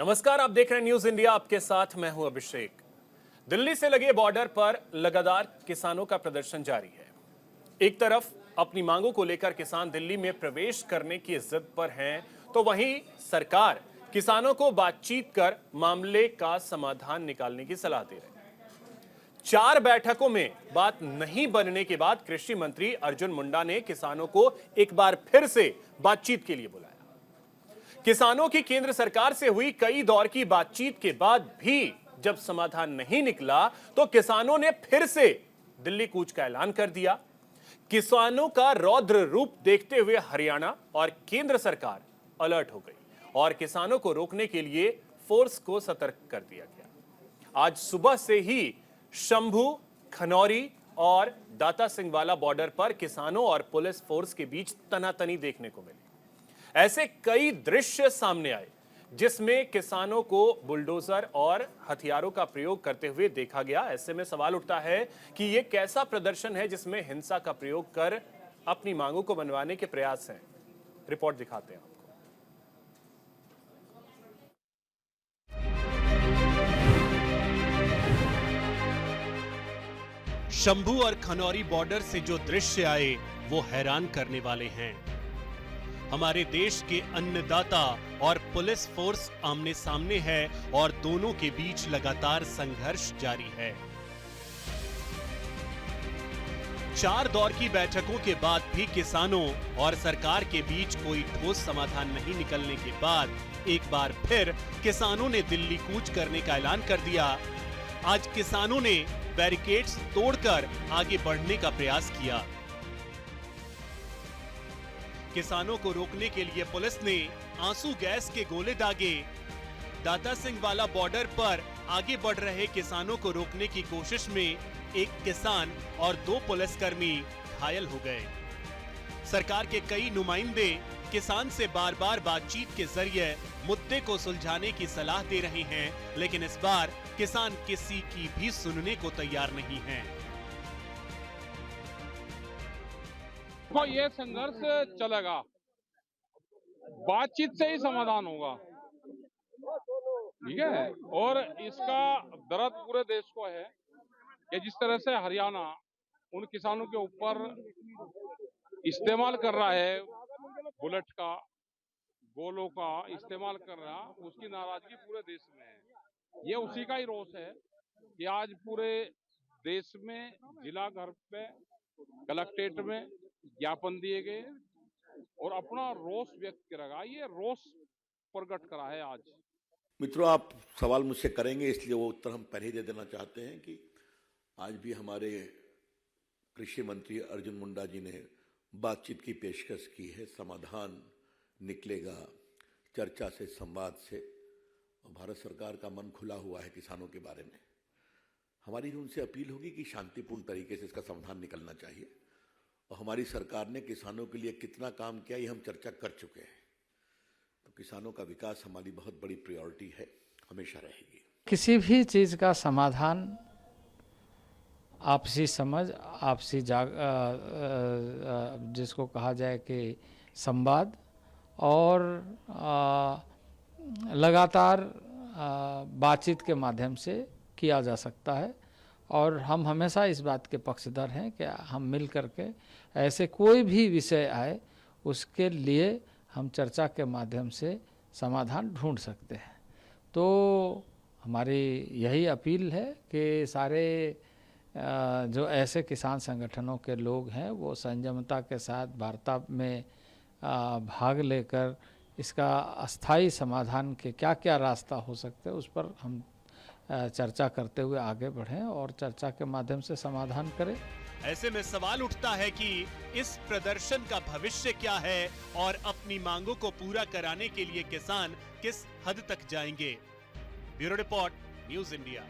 नमस्कार, आप देख रहे हैं न्यूज इंडिया। आपके साथ मैं हूं अभिषेक। दिल्ली से लगे बॉर्डर पर लगातार किसानों का प्रदर्शन जारी है। एक तरफ अपनी मांगों को लेकर किसान दिल्ली में प्रवेश करने की जिद पर हैं, तो वहीं सरकार किसानों को बातचीत कर मामले का समाधान निकालने की सलाह दे रही है। 4 बैठकों में बात नहीं बनने के बाद कृषि मंत्री अर्जुन मुंडा ने किसानों को एक बार फिर से बातचीत के लिए बुलाया। किसानों की केंद्र सरकार से हुई कई दौर की बातचीत के बाद भी जब समाधान नहीं निकला, तो किसानों ने फिर से दिल्ली कूच का ऐलान कर दिया। किसानों का रौद्र रूप देखते हुए हरियाणा और केंद्र सरकार अलर्ट हो गई और किसानों को रोकने के लिए फोर्स को सतर्क कर दिया गया। आज सुबह से ही शंभू, खनौरी और दाता सिंहवाला बॉर्डर पर किसानों और पुलिस फोर्स के बीच तनातनी देखने को मिली। ऐसे कई दृश्य सामने आए जिसमें किसानों को बुलडोजर और हथियारों का प्रयोग करते हुए देखा गया। ऐसे में सवाल उठता है कि यह कैसा प्रदर्शन है जिसमें हिंसा का प्रयोग कर अपनी मांगों को मनवाने के प्रयास हैं। रिपोर्ट दिखाते हैं आपको। शंभू और खनौरी बॉर्डर से जो दृश्य आए वो हैरान करने वाले हैं। हमारे देश के अन्नदाता और पुलिस फोर्स आमने सामने है और दोनों के बीच लगातार संघर्ष जारी है। 4 दौर की बैठकों के बाद भी किसानों और सरकार के बीच कोई ठोस समाधान नहीं निकलने के बाद एक बार फिर किसानों ने दिल्ली कूच करने का ऐलान कर दिया। आज किसानों ने बैरिकेड्स तोड़कर आगे बढ़ने का प्रयास किया। किसानों को रोकने के लिए पुलिस ने आंसू गैस के गोले दागे। दाता सिंहवाला बॉर्डर पर आगे बढ़ रहे किसानों को रोकने की कोशिश में एक किसान और 2 पुलिसकर्मी घायल हो गए। सरकार के कई नुमाइंदे किसान से बार-बार बातचीत के जरिए मुद्दे को सुलझाने की सलाह दे रहे हैं, लेकिन इस बार किसान किसी की भी सुनने को तैयार नहीं हैं। तो ये संघर्ष चलेगा, बातचीत से ही समाधान होगा, ठीक है। और इसका दर्द पूरे देश को है कि जिस तरह से हरियाणा उन किसानों के ऊपर इस्तेमाल कर रहा है, बुलेट का, गोलों का इस्तेमाल कर रहा, उसकी नाराजगी पूरे देश में है। ये उसी का ही रोष है कि आज पूरे देश में जिला घर पे, कलेक्ट्रेट में ज्ञापन दिए गए और अपना रोष व्यक्त करेगा। ये रोष प्रकट करा है आज। मित्रों, आप सवाल मुझसे करेंगे इसलिए वो उत्तर हम पहले ही दे देना चाहते हैं कि आज भी हमारे कृषि मंत्री अर्जुन मुंडा जी ने बातचीत की पेशकश की है। समाधान निकलेगा चर्चा से, संवाद से। और भारत सरकार का मन खुला हुआ है किसानों के बारे में। हमारी उनसे अपील होगी कि शांतिपूर्ण तरीके से इसका समाधान निकलना चाहिए। और हमारी सरकार ने किसानों के लिए कितना काम किया ये हम चर्चा कर चुके हैं। तो किसानों का विकास हमारी बहुत बड़ी प्रायोरिटी है, हमेशा रहेगी। किसी भी चीज़ का समाधान आपसी समझ, आपसी जिसको कहा जाए कि संवाद और लगातार बातचीत के माध्यम से किया जा सकता है। और हम हमेशा इस बात के पक्षधर हैं कि हम मिल करके ऐसे कोई भी विषय आए उसके लिए हम चर्चा के माध्यम से समाधान ढूंढ सकते हैं। तो हमारी यही अपील है कि सारे जो ऐसे किसान संगठनों के लोग हैं वो संयमता के साथ वार्ता में भाग लेकर इसका अस्थायी समाधान के क्या क्या रास्ता हो सकते हैं उस पर हम चर्चा करते हुए आगे बढ़ें और चर्चा के माध्यम से समाधान करें। ऐसे में सवाल उठता है कि इस प्रदर्शन का भविष्य क्या है और अपनी मांगों को पूरा कराने के लिए किसान किस हद तक जाएंगे। Bureau report, news India.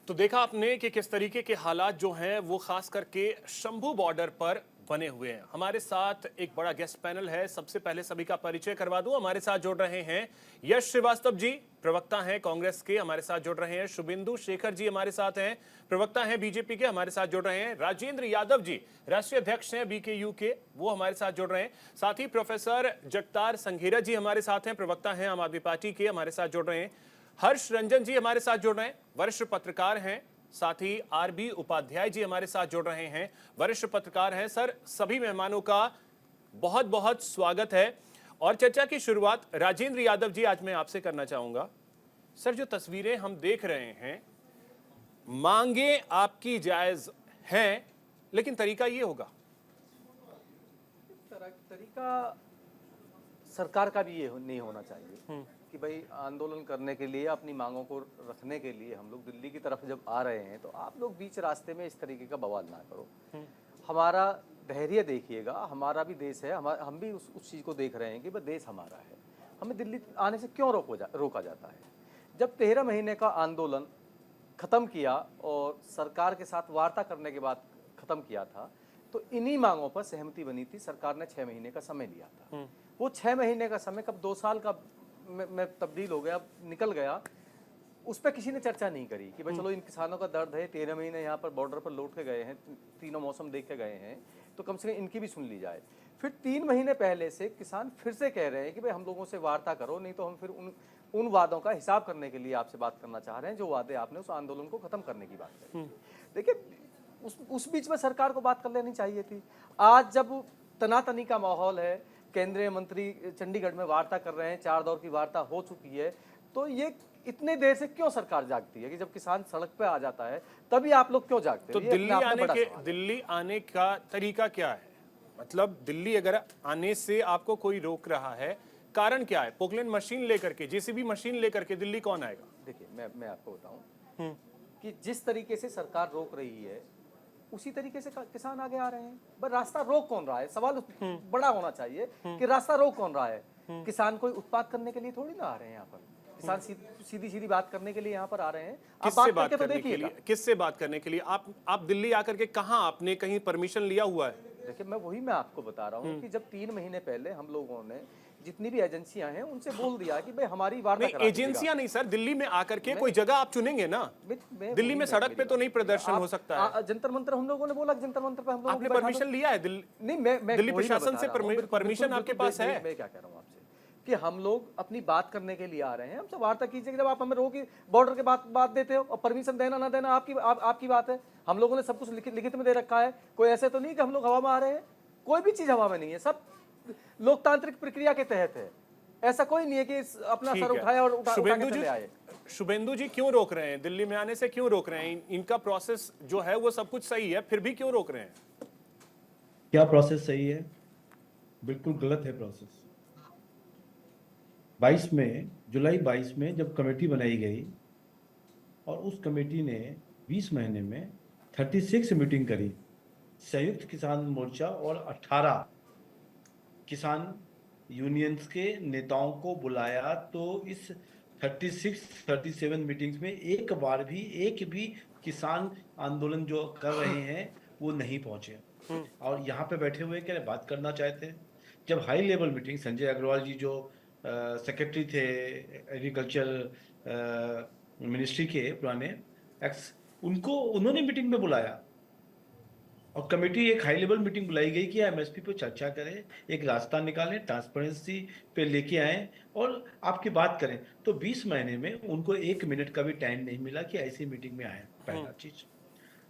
तो देखा आपने कि किस तरीके के हालात जो हैं वो खास करके शंभू बॉर्डर पर बने हुए हैं। हमारे साथ एक बड़ा गेस्ट पैनल है। सबसे पहले सभी का परिचय करवा दूं। हमारे साथ जुड़ रहे हैं यश श्रीवास्तव जी, प्रवक्ता हैं कांग्रेस के, हमारे साथ जुड़ रहे हैं। शुभेंदु शेखर जी हमारे साथ हैं, प्रवक्ता हैं बीजेपी के, हमारे साथ जुड़ रहे हैं। राजेंद्र यादव जी राष्ट्रीय अध्यक्ष हैं बीकेयू के, वो हमारे साथ जुड़ रहे हैं। साथ ही प्रोफेसर जगतार संघेरा जी हमारे साथ हैं, प्रवक्ता हैं आम आदमी पार्टी के, हमारे साथ जुड़ रहे हैं। हर्ष रंजन जी हमारे साथ जुड़ रहे हैं, वरिष्ठ पत्रकार हैं। साथ ही आरबी उपाध्याय जी हमारे साथ जुड़ रहे हैं, वरिष्ठ पत्रकार हैं। सर, सभी मेहमानों का बहुत बहुत स्वागत है। और चर्चा की शुरुआत राजेंद्र यादव जी आज मैं आपसे करना चाहूंगा। सर, जो तस्वीरें हम देख रहे हैं, मांगे आपकी जायज हैं, लेकिन तरीका ये होगा। तरीका सरकार का भी ये नहीं होना चाहिए कि भाई आंदोलन करने के लिए, अपनी मांगों को रखने के लिए हम लोग दिल्ली की तरफ जब आ रहे हैं तो आप लोग बीच रास्ते में इस तरीके का बवाल ना करो। हमारा धैर्य देखिएगा, हमारा भी देश है, हम भी उस चीज़ को देख रहे हैं कि भाई देश हमारा है, हमें दिल्ली आने से क्यों रोका जाता है। जब 13 महीने का आंदोलन ख़त्म किया और सरकार के साथ वार्ता करने के बाद ख़त्म किया था, तो इन्हीं मांगों पर सहमति बनी थी। सरकार ने 6 महीने का समय लिया था। वो 6 महीने का समय कब 2 साल का में तब्दील हो गया, निकल गया, उस पर किसी ने चर्चा नहीं करी कि भाई चलो इन किसानों का दर्द है, 13 महीने यहाँ पर बॉर्डर पर लौट के गए हैं, तीनों मौसम देख के गए हैं, तो कम से कम इनकी भी सुन ली जाए। फिर 3 महीने पहले से किसान फिर से कह रहे हैं कि भाई हम लोगों से वार्ता करो, नहीं तो हम फिर उन वादों का हिसाब करने के लिए आपसे बात करना चाह रहे हैं जो वादे आपने उस आंदोलन को खत्म करने की बात करी। देखिए, उस बीच में सरकार को बात कर लेनी चाहिए थी। आज जब तनातनी का माहौल है, केंद्रीय मंत्री चंडीगढ़ में वार्ता कर रहे हैं, 4 दौर की वार्ता हो चुकी है, तो ये इतने देर से क्यों सरकार जागती है कि जब किसान सड़क पे आ जाता है तभी आप लोग क्यों जागते तो हैं? दिल्ली आने का तरीका क्या है? मतलब दिल्ली अगर आने से आपको कोई रोक रहा है, कारण क्या है? पोकलैंड मशीन लेकर के, जेसीबी मशीन लेकर के दिल्ली कौन आएगा? देखिए, मैं आपको बताऊं कि जिस तरीके से सरकार रोक रही है उसी तरीके से किसान आगे आ रहे हैं। पर रास्ता रोक कौन रहा है? सवाल बड़ा होना चाहिए कि रास्ता रोक कौन रहा है। किसान कोई उत्पाद करने के लिए थोड़ी ना आ रहे हैं यहाँ पर। किसान सीधी बात करने के लिए यहाँ पर आ रहे हैं। किससे बात करने के लिए? किससे बात करने के लिए? आप दिल्ली आकर के कहाँ, आपने कहीं परमिशन लिया हुआ है? देखिए, मैं आपको बता रहा हूँ कि जब 3 महीने पहले हम लोगों ने जितनी भी एजेंसियां हैं उनसे बोल दिया कि भाई हमारी वार्ता करा। एजेंसियां नहीं सर, दिल्ली में आकर के कोई जगह आप चुनेंगे ना। दिल्ली में सड़क पे तो नहीं प्रदर्शन हो सकता है। जंतर मंतर हम लोगों ने बोला, जंतर मंतर पे हम लोगों आपने परमिशन लिया है? नहीं, मैं दिल्ली प्रशासन से परमिशन आपके पास है? मैं क्या कह रहा हूँ आपसे कि हम लोग अपनी बात करने के लिए आ रहे हैं, हमसे वार्ता कीजिए। जब आप हमें रोक बॉर्डर के बात देते हो और परमिशन देना ना देना आपकी बात है। हम लोगों ने सब कुछ लिखित में दे रखा है। कोई ऐसे तो नहीं कि हम लोग हवा में आ रहे हैं, कोई भी चीज हवा में नहीं है, सब लोकतांत्रिक प्रक्रिया के तहत है। ऐसा कोई नहीं है कि अपना सर उठाया और उठा के चले आए। शुभेंदु जी क्यों रोक रहे हैं? दिल्ली में आने से क्यों रोक रहे हैं? इनका प्रोसेस जो है वो सब कुछ सही है, फिर भी क्यों रोक रहे हैं? क्या प्रोसेस सही है? बिल्कुल गलत है प्रोसेस। 22 में, जुलाई 22 में जब कमेटी बनाई गई और उस कमेटी ने 20 महीने में 36 मीटिंग करी, संयुक्त किसान मोर्चा और 18 किसान यूनियंस के नेताओं को बुलाया, तो इस 37 मीटिंग्स में एक भी किसान आंदोलन जो कर रहे हैं वो नहीं पहुंचे और यहाँ पे बैठे हुए क्या बात करना चाहते हैं। जब high level meeting, Sanjay Agarwal ji जो सेक्रेटरी थे एग्रीकल्चर मिनिस्ट्री के पुराने उन्होंने मीटिंग में बुलाया और कमेटी, एक हाई लेवल मीटिंग बुलाई गई कि एमएसपी पे चर्चा करें, एक रास्ता निकालें, ट्रांसपेरेंसी पे लेके आएं और आपकी बात करें। तो 20 महीने में उनको 1 मिनट का भी टाइम नहीं मिला कि ऐसी मीटिंग में आए। पहला चीज।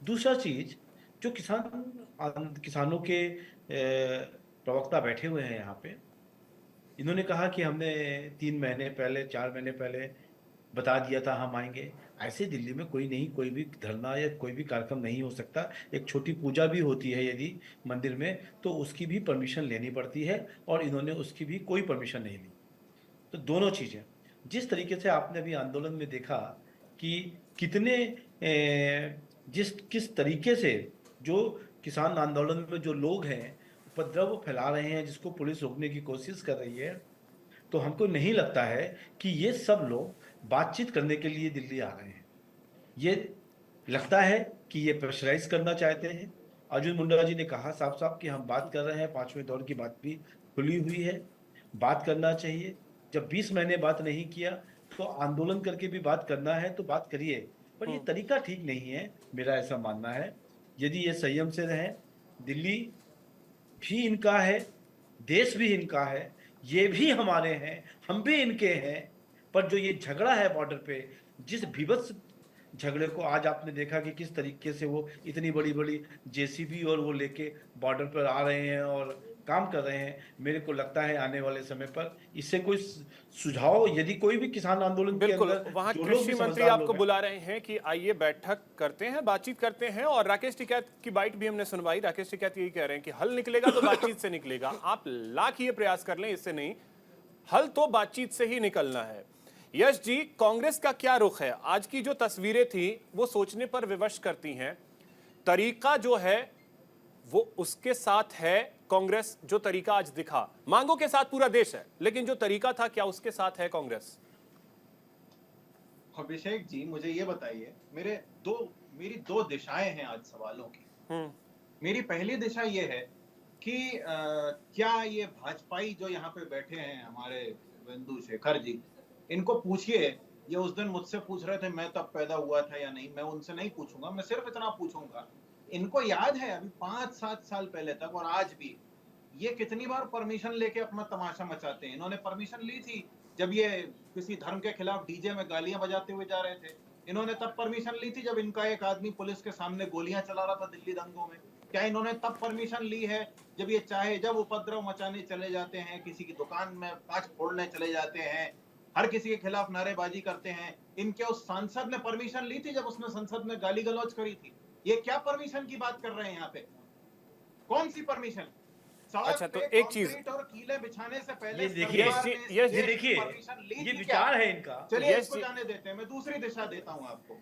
दूसरा चीज, जो किसानों के प्रवक्ता बैठे हुए हैं यहाँ पे, इन्होंने कहा कि हमने 3 महीने पहले, 4 महीने पहले बता दिया था हम आएंगे। ऐसे दिल्ली में कोई भी धरना या कोई भी कार्यक्रम नहीं हो सकता। एक छोटी पूजा भी होती है यदि मंदिर में, तो उसकी भी परमिशन लेनी पड़ती है और इन्होंने उसकी भी कोई परमिशन नहीं ली। तो दोनों चीज़ें, जिस तरीके से आपने अभी आंदोलन में देखा कि किस तरीके से जो किसान आंदोलन में जो लोग हैं उपद्रव फैला रहे हैं, जिसको पुलिस रोकने की कोशिश कर रही है, तो हमको नहीं लगता है कि ये सब लोग बातचीत करने के लिए दिल्ली आ रहे हैं। ये लगता है कि ये प्रेशराइज करना चाहते हैं अर्जुन मुंडा जी ने कहा साफ साफ कि हम बात कर रहे हैं, 5वें दौर की बात भी खुली हुई है, बात करना चाहिए। जब 20 महीने बात नहीं किया तो आंदोलन करके भी बात करना है तो बात करिए, पर ये तरीका ठीक नहीं है, मेरा ऐसा मानना है। यदि ये संयम से रहे, दिल्ली भी इनका है, देश भी इनका है, ये भी हमारे हैं, हम भी इनके हैं, पर जो ये झगड़ा है बॉर्डर पे, जिस विभत्स झगड़े को आज आपने देखा कि किस तरीके से वो इतनी बड़ी बड़ी जेसीबी और वो लेके बॉर्डर पर आ रहे हैं और काम कर रहे हैं, मेरे को लगता है आने वाले समय पर इससे कोई सुझाव, यदि कोई भी किसान आंदोलन के बिल्कुल, अंदर वहां जो लोग कृषि भी मंत्री समझदार आपको लोग हैं, बुला रहे हैं कि आइए बैठक करते हैं, बातचीत करते हैं। और राकेश टिकैत की बाइट भी हमने सुनवाई। राकेश टिकैत यही कह रहे हैं कि हल निकलेगा तो बातचीत से निकलेगा। आप लाख ये प्रयास कर लें, इससे नहीं, हल तो बातचीत से ही निकलना है। यश जी, कांग्रेस का क्या रुख है? आज की जो तस्वीरें थी वो सोचने पर विवश करती हैं। तरीका जो है वो उसके साथ है कांग्रेस, जो तरीका आज दिखा। मांगों के साथ पूरा देश है, लेकिन जो तरीका था क्या उसके साथ है कांग्रेस? अभिषेक जी, मुझे ये बताइए, मेरी दो दिशाएं हैं आज सवालों की। मेरी पहली दिशा ये है कि क्या ये भाजपाई जो यहाँ पे बैठे हैं हमारे शुभेंदु शेखर जी, इनको पूछिए, ये उस दिन मुझसे पूछ रहे थे मैं तब पैदा हुआ था या नहीं, मैं उनसे नहीं पूछूंगा, मैं सिर्फ इतना पूछूंगा, इनको याद है अभी 5-7 साल पहले तक और आज भी ये कितनी बार परमिशन लेके अपना तमाशा मचाते हैं? इन्होंने परमिशन ली थी जब ये किसी धर्म के खिलाफ डीजे में गालियां बजाते हुए जा रहे थे। इन्होंने तब परमिशन ली थी जब इनका एक आदमी पुलिस के सामने गोलियां चला रहा था दिल्ली दंगों में। क्या इन्होंने तब परमिशन ली है जब ये चाहे जब उपद्रव मचाने चले जाते हैं, किसी की दुकान में कांच फोड़ने चले जाते हैं, हर किसी के खिलाफ नारेबाजी करते हैं? इनके उस सांसद ने परमिशन ली थी जब उसने संसद में गाली गलौज करी थी? ये क्या परमिशन की बात कर रहे हैं यहाँ पे? कौन सी परमिशन? अच्छा, तो एक चीज और कीले बिछाने से पहले ये देखिए, ये देखिए, ये विचार है इनका। चलिए इसको जाने देते हैं, मैं दूसरी दिशा देता हूँ आपको।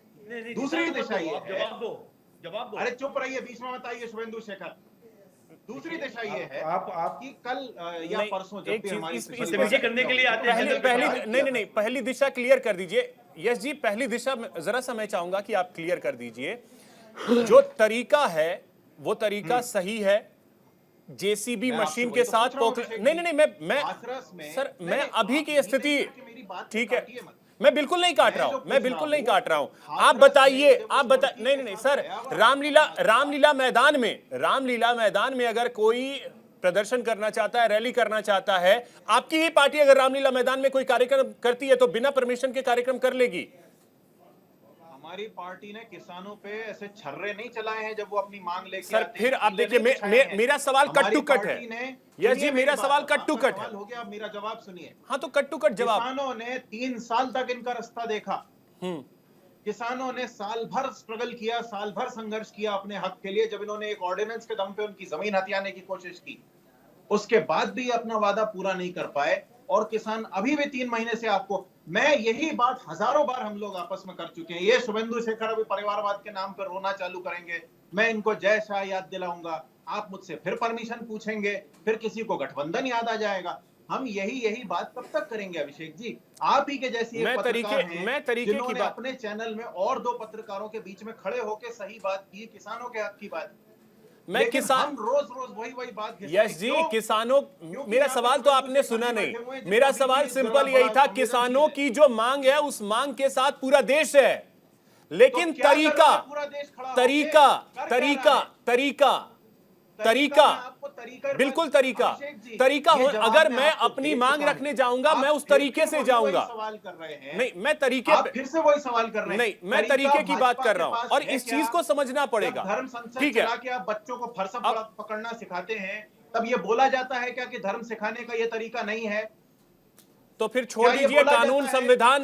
दूसरी दिशा ये है, जवाब दो। अरे चुप रहिए, बीच में मत आइए शुभेंदु शेखर। दूसरी दिशा ये है आप कि कल या परसों जब भी हमारी समझे करने के लिए आते हैं, पहली पहली दिशा क्लियर कर दीजिए। यश जी, पहली दिशा जरा सा मैं चाहूंगा कि आप क्लियर कर दीजिए। जो तरीका है वो तरीका सही है, जेसीबी मशीन के साथ मैं अभी की स्थिति, ठीक है, मैं बिल्कुल नहीं काट रहा हूं, मैं बिल्कुल नहीं काट रहा हूं। आप बताइए, नहीं सर, रामलीला मैदान में अगर कोई प्रदर्शन करना चाहता है, रैली करना चाहता है, आपकी ही पार्टी अगर रामलीला मैदान में कोई कार्यक्रम करती है तो बिना परमिशन के कार्यक्रम कर लेगी। हमारी पार्टी ने किसानों पे ऐसे छर्रे नहीं चलाए हैं जब वो अपनी मांग लेके सर, फिर आप देखिए, मेरा सवाल कट टू कट है। यस जी, मेरा सवाल कट टू कट है। हो गया, अब मेरा जवाब सुनिए। हाँ, तो कट टू कट जवाब। किसानों ने 3 साल तक इनका रास्ता देखा। किसानों ने साल भर स्ट्रगल किया, साल भर संघर्ष किया अपने हक के लिए। जब इन्होंने एक ऑर्डिनेंस के दम पे उनकी जमीन हथियाने की कोशिश की, उसके बाद भी अपना वादा पूरा नहीं कर पाए। और किसान अभी भी 3 महीने से आपको, मैं यही बात हजारों बार हम लोग आपस में कर चुके हैं। ये शुभेंदु शेखर अभी परिवारवाद के नाम पर रोना चालू करेंगे, मैं इनको जय शाह याद दिलाऊंगा, आप मुझसे फिर परमिशन पूछेंगे, फिर किसी को गठबंधन याद आ जाएगा। हम यही बात कब तक करेंगे अभिषेक जी? आप ही के जैसी एक पत्रकार हैं जिन्होंने अपने चैनल में और 2 पत्रकारों के बीच में खड़े होकर सही बात की, किसानों के हक की बात। मैं किसान, रोज वही बात। यश जी, किसानों, मेरा सवाल तो आपने सुना नहीं। मेरा सवाल सिंपल यही था, किसानों की जो मांग है उस मांग के साथ पूरा देश है, लेकिन तरीका बिल्कुल तरीका हो। अगर मैं अपनी मांग रखने जाऊंगा, मैं उस तरीके से जाऊंगा। सवाल कर रहे हैं, नहीं, मैं तरीके पे फिर से वही सवाल कर रहे हैं। नहीं, मैं तरीके की बात कर रहा हूं और इस चीज को समझना पड़ेगा। धर्म संसद ठीक है, चला के आप बच्चों को फरसा पकड़ना सिखाते हैं, तब ये बोला जाता है क्या कि धर्म सिखाने का ये तरीका नहीं है? तो फिर छोड़ दीजिए कानून संविधान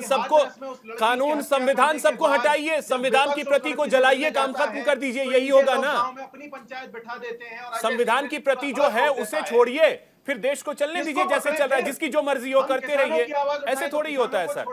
सबको हटाइए, संविधान की प्रति को जलाइए, काम खत्म कर दीजिए, यही होगा ना। अपनी पंचायत बिठा देते हैं और संविधान की प्रति जो है उसे छोड़िए, फिर देश को चलने दीजिए जैसे चल रहा है, जिसकी जो मर्जी हो करते रहिए। ऐसे थोड़ी होता है सर,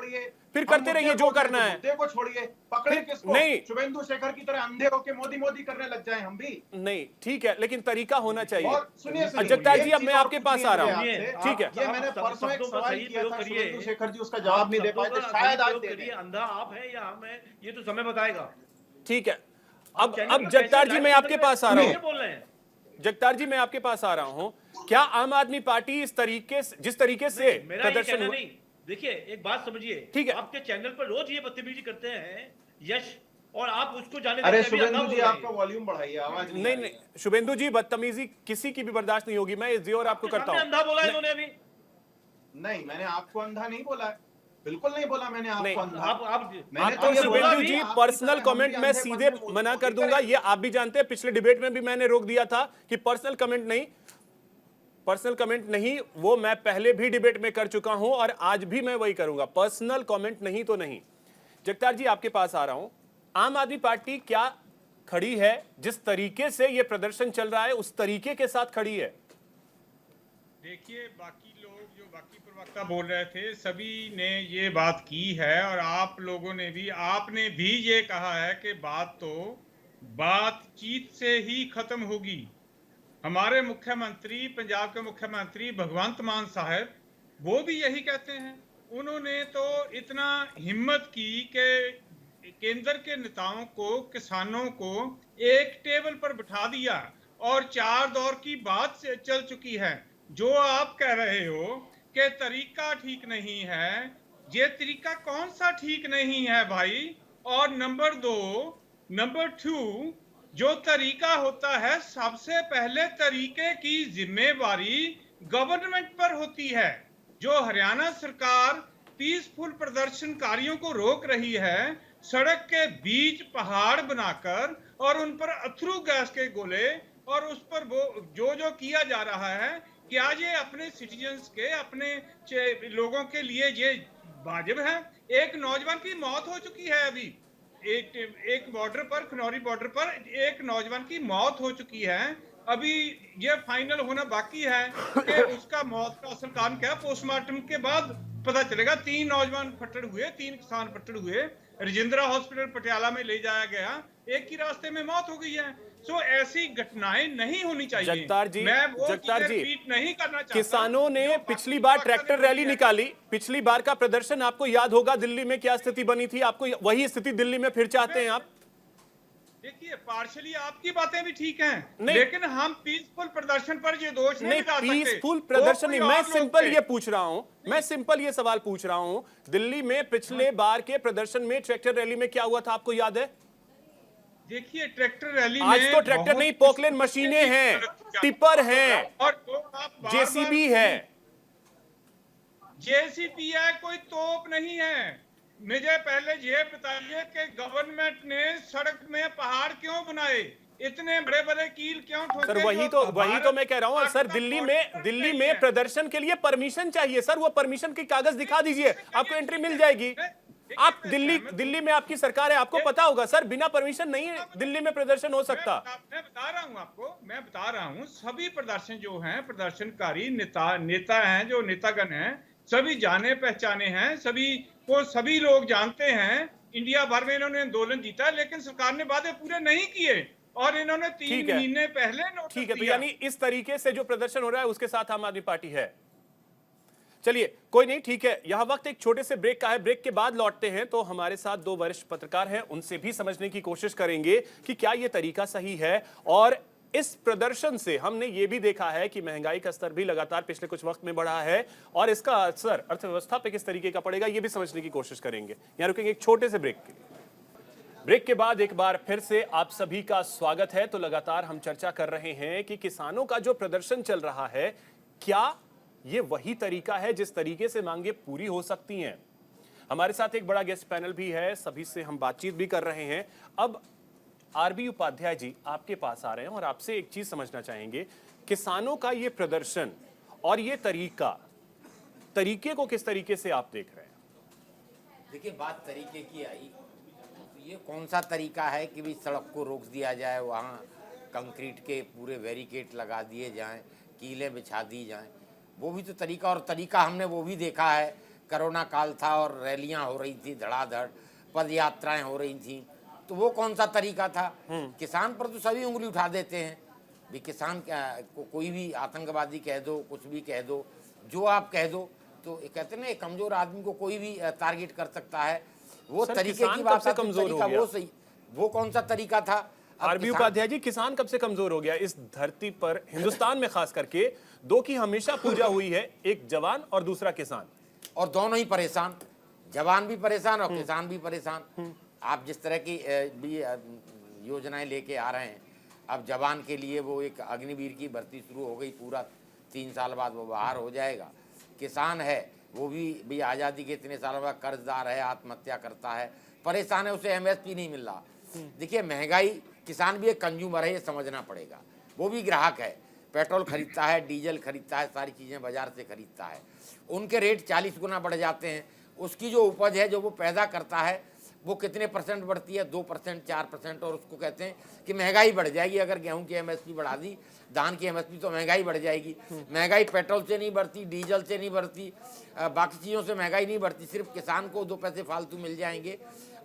फिर करते रहिए जो करना है। को छोड़िए, पकड़े किसको? नहीं, शुभेंदु शेखर की तरह अंधे होके मोदी करने लग जाए हम भी? नहीं, ठीक है, लेकिन तरीका होना चाहिए। सुनिए जगतार जी, अब मैं आपके पास आ रहा हूँ, ठीक है। ये मैंने परसों एक सवाल किया था शुभेंदु शेखर जी, उसका जवाब नहीं दे पाए, तो शायद आज दे दें। अंधा आप है या हम है, ये तो समय बताएगा। ठीक है, अब जगतार जी मैं आपके पास आ रहा हूँ, बोल रहे हैं। जगतार जी मैं आपके पास आ रहा हूँ, क्या आम आदमी पार्टी इस तरीके से, जिस तरीके से मेरा ये प्रदर्शन कहना हुआ, नहीं, देखिए एक बात समझिए, ठीक है। आपके चैनल पर रोज ये बदतमीजी करते हैं यश, और आप उसको जाने अरे देते हैं, अभी शुभेंदु अंधा जी बोल आपका वॉल्यूम बढ़ाइए, आवाज नहीं आ नहीं रही नहीं है। शुभेंदु जी, बदतमीजी किसी की भी बर्दाश्त नहीं होगी, मैं इस और आपको करता सामने हूँ। अंधा बोला है इन्होंने अभी। नहीं, मैंने आपको अंधा नहीं बोला है, बिल्कुल नहीं बोला मैंने नहीं, आपको अंधा। आप मैंने तो ये बोला शुभेंदु भी, जी आपकी पर्सनल तरह हम कमेंट भी मैं अंधेपन सीधे में मना कर कोशिश दूंगा, करें। ये आप भी जानते हैं, पिछले डिबेट में भी मैंने रोक दिया था कि पर्सनल कमेंट नहीं, पर्सनल कमेंट नहीं, वो मैं पहले भी डिबेट में कर चुका हूं और आज भी मैं वही करूंगा, पर्सनल कमेंट नहीं तो नहीं। जगतार जी आपके पास आ रहा हूं, आम आदमी पार्टी क्या खड़ी है, जिस तरीके से ये प्रदर्शन चल रहा है उस तरीके के साथ खड़ी है? देखिए, बाकी लोग जो बाकी प्रवक्ता बोल रहे थे सभी ने ये बात की है, और आप लोगों ने भी, आपने भी ये कहा है कि बात तो बातचीत से ही खत्म होगी। हमारे मुख्यमंत्री, पंजाब के मुख्यमंत्री भगवंत मान साहब, वो भी यही कहते हैं। उन्होंने तो इतना हिम्मत की कि केंद्र के नेताओं को, किसानों को एक टेबल पर बिठा दिया और 4 दौर की बात से चल चुकी है। जो आप कह रहे हो कि तरीका ठीक नहीं है, ये तरीका कौन सा ठीक नहीं है भाई? और नंबर 2, जो तरीका होता है, सबसे पहले तरीके की जिम्मेवारी गवर्नमेंट पर होती है। जो हरियाणा सरकार पीसफुल प्रदर्शनकारियों को रोक रही है, सड़क के बीच पहाड़ बनाकर और उन पर अथरू गैस के गोले और उस पर वो जो किया जा रहा है, क्या ये अपने सिटीजन्स के, अपने लोगों के लिए ये वाजिब है? एक नौजवान की मौत हो चुकी है अभी, एक बॉर्डर पर, खनौरी बॉर्डर पर एक नौजवान की मौत हो चुकी है। अभी ये फाइनल होना बाकी है कि उसका मौत का असल कारण क्या है, पोस्टमार्टम के बाद पता चलेगा। 3 नौजवान फट्टड़ हुए, 3 किसान फट्टड़ हुए, राजेंद्रा हॉस्पिटल पटियाला में ले जाया गया, एक ही रास्ते में मौत हो गई है। सो ऐसी घटनाएं नहीं होनी चाहिए। जगतार जी, मैं वो जगतार चीजें जी, रिपीट नहीं करना चाहता। किसानों ने जो पिछली बाकी बार प्रवक्ता ट्रैक्टर ने रैली बोली है। निकाली, पिछली बार का प्रदर्शन आपको याद होगा, दिल्ली में क्या स्थिति बनी थी, आपको वही स्थिति दिल्ली में फिर चाहते हैं आप? देखिए, पार्शली आपकी बातें भी ठीक हैं, नहीं, लेकिन हम पीसफुल प्रदर्शन पर ये दोष नहीं नहीं, लगा सकते। पीसफुल वो प्रदर्शन कोई नहीं, मैं और लोग सिंपल थे। ये पूछ रहा हूं, मैं सिंपल ये सवाल पूछ रहा हूं, दिल्ली में पिछले बार के प्रदर्शन में ट्रैक्टर रैली में क्या हुआ था, आपको याद है? देखिए, ट्रैक्टर रैली में आज तो ट्रैक्टर बहुत नहीं, पोकलेन मशीनें हैं, टिपर हैं, और जो आप बार-बार- जेसीबी है। जेसीबी है, कोई तोप नहीं है। मुझे पहले ये बताइए कि गवर्नमेंट ने सड़क में पहाड़ क्यों बनाए, इतने बड़े बड़े कील क्यों ठोके? सर वही तो मैं कह रहा हूं सर, दिल्ली में प्रदर्शन के लिए परमिशन चाहिए सर, वो परमिशन के कागज दिखा दीजिए, आपको एंट्री मिल जाएगी। आप दिल्ली में आपकी सरकार है, आपको पता होगा सर, बिना परमिशन नहीं दिल्ली में प्रदर्शन हो सकता। मैं बता रहा हूं आपको, मैं बता रहा हूं, सभी प्रदर्शन जो हैं, प्रदर्शनकारी नेता हैं, जो नेतागण हैं, सभी जाने पहचाने हैं, सभी लोग जानते हैं। इंडिया भर में इन्होंने आंदोलन जीता, लेकिन सरकार ने वादे पूरे नहीं किए और इन्होंने 3 महीने पहले नोटिस ठीक है, तो दिया। यानी इस तरीके से जो प्रदर्शन हो रहा है उसके साथ आम आदमी पार्टी है। चलिए कोई नहीं, ठीक है, यहां वक्त एक छोटे से ब्रेक का है, ब्रेक के बाद लौटते हैं तो हमारे साथ 2 वरिष्ठ पत्रकार हैं, उनसे भी समझने की कोशिश करेंगे कि क्या यह तरीका सही है, और इस प्रदर्शन से हमने ये भी देखा है कि महंगाई का स्तर भी लगातार पिछले कुछ वक्त में बढ़ा है और इसका असर अर्थव्यवस्था पे किस तरीके का पड़ेगा, ये भी समझने की कोशिश करेंगे। यहां रुकेंगे एक छोटे से ब्रेक के लिए। ब्रेक के बाद एक बार फिर से आप सभी का स्वागत है। तो लगातार हम चर्चा कर रहे हैं कि किसानों का जो प्रदर्शन चल रहा है, क्या ये वही तरीका है जिस तरीके से मांगे पूरी हो सकती हैं? हमारे साथ एक बड़ा गेस्ट पैनल भी है, सभी से हम बातचीत भी कर रहे हैं। अब आरबी उपाध्याय जी आपके पास आ रहे हैं और आपसे एक चीज समझना चाहेंगे, किसानों का ये प्रदर्शन और ये तरीके को किस तरीके से आप देख रहे हैं? देखिए, बात तरीके की आई तो ये कौन सा तरीका है कि भी सड़क को रोक दिया जाए, वहाँ कंक्रीट के पूरे बैरिकेड लगा दिए जाएं, कीलें बिछा दी जाएं, वो भी तो तरीका। और तरीका हमने वो भी देखा है, कोरोना काल था और रैलियां हो रही थी धड़ाधड़, पद यात्राएं हो रही थी, तो वो कौन सा तरीका था? किसान पर तो सभी उंगली उठा देते हैं भी, किसान को कोई भी आतंकवादी कह दो, कुछ भी कह दो, जो आप कह दो, तो कहते ना कमजोर आदमी को कोई भी टारगेट कर सकता है। वो तरीके की बात है, तरीका वो सही, वो कौन सा तरीका था? आरबी उपाध्याय जी, किसान कब से कमजोर हो गया इस धरती पर, हिंदुस्तान में खास करके? दो की हमेशा पूजा हुई है, एक जवान और दूसरा किसान, और दोनों ही परेशान, जवान भी परेशान और किसान भी परेशान। आप जिस तरह की भी योजनाएं लेके आ रहे हैं, अब जवान के लिए वो एक अग्निवीर की भर्ती शुरू हो गई, पूरा 3 साल बाद वो बाहर हो जाएगा। किसान है वो भी आज़ादी के इतने सालों बाद कर्जदार है, आत्महत्या करता है, परेशान है, उसे एमएसपी नहीं मिल रहा। देखिए महंगाई, किसान भी एक कंज्यूमर है, ये समझना पड़ेगा, वो भी ग्राहक है, पेट्रोल खरीदता है, डीजल खरीदता है, सारी चीज़ें बाजार से खरीदता है। उनके रेट 40 गुना बढ़ जाते हैं, उसकी जो उपज है जो वो पैदा करता है वो कितने परसेंट बढ़ती है, 2%, 4%, और उसको कहते हैं कि महंगाई बढ़ जाएगी। अगर गेहूं की एमएसपी बढ़ा दी, धान की एमएसपी, तो महंगाई बढ़ जाएगी। महंगाई पेट्रोल से नहीं बढ़ती, डीजल से नहीं बढ़ती, बाकी चीज़ों से महंगाई नहीं बढ़ती, सिर्फ किसान को 2 पैसे फालतू मिल जाएंगे,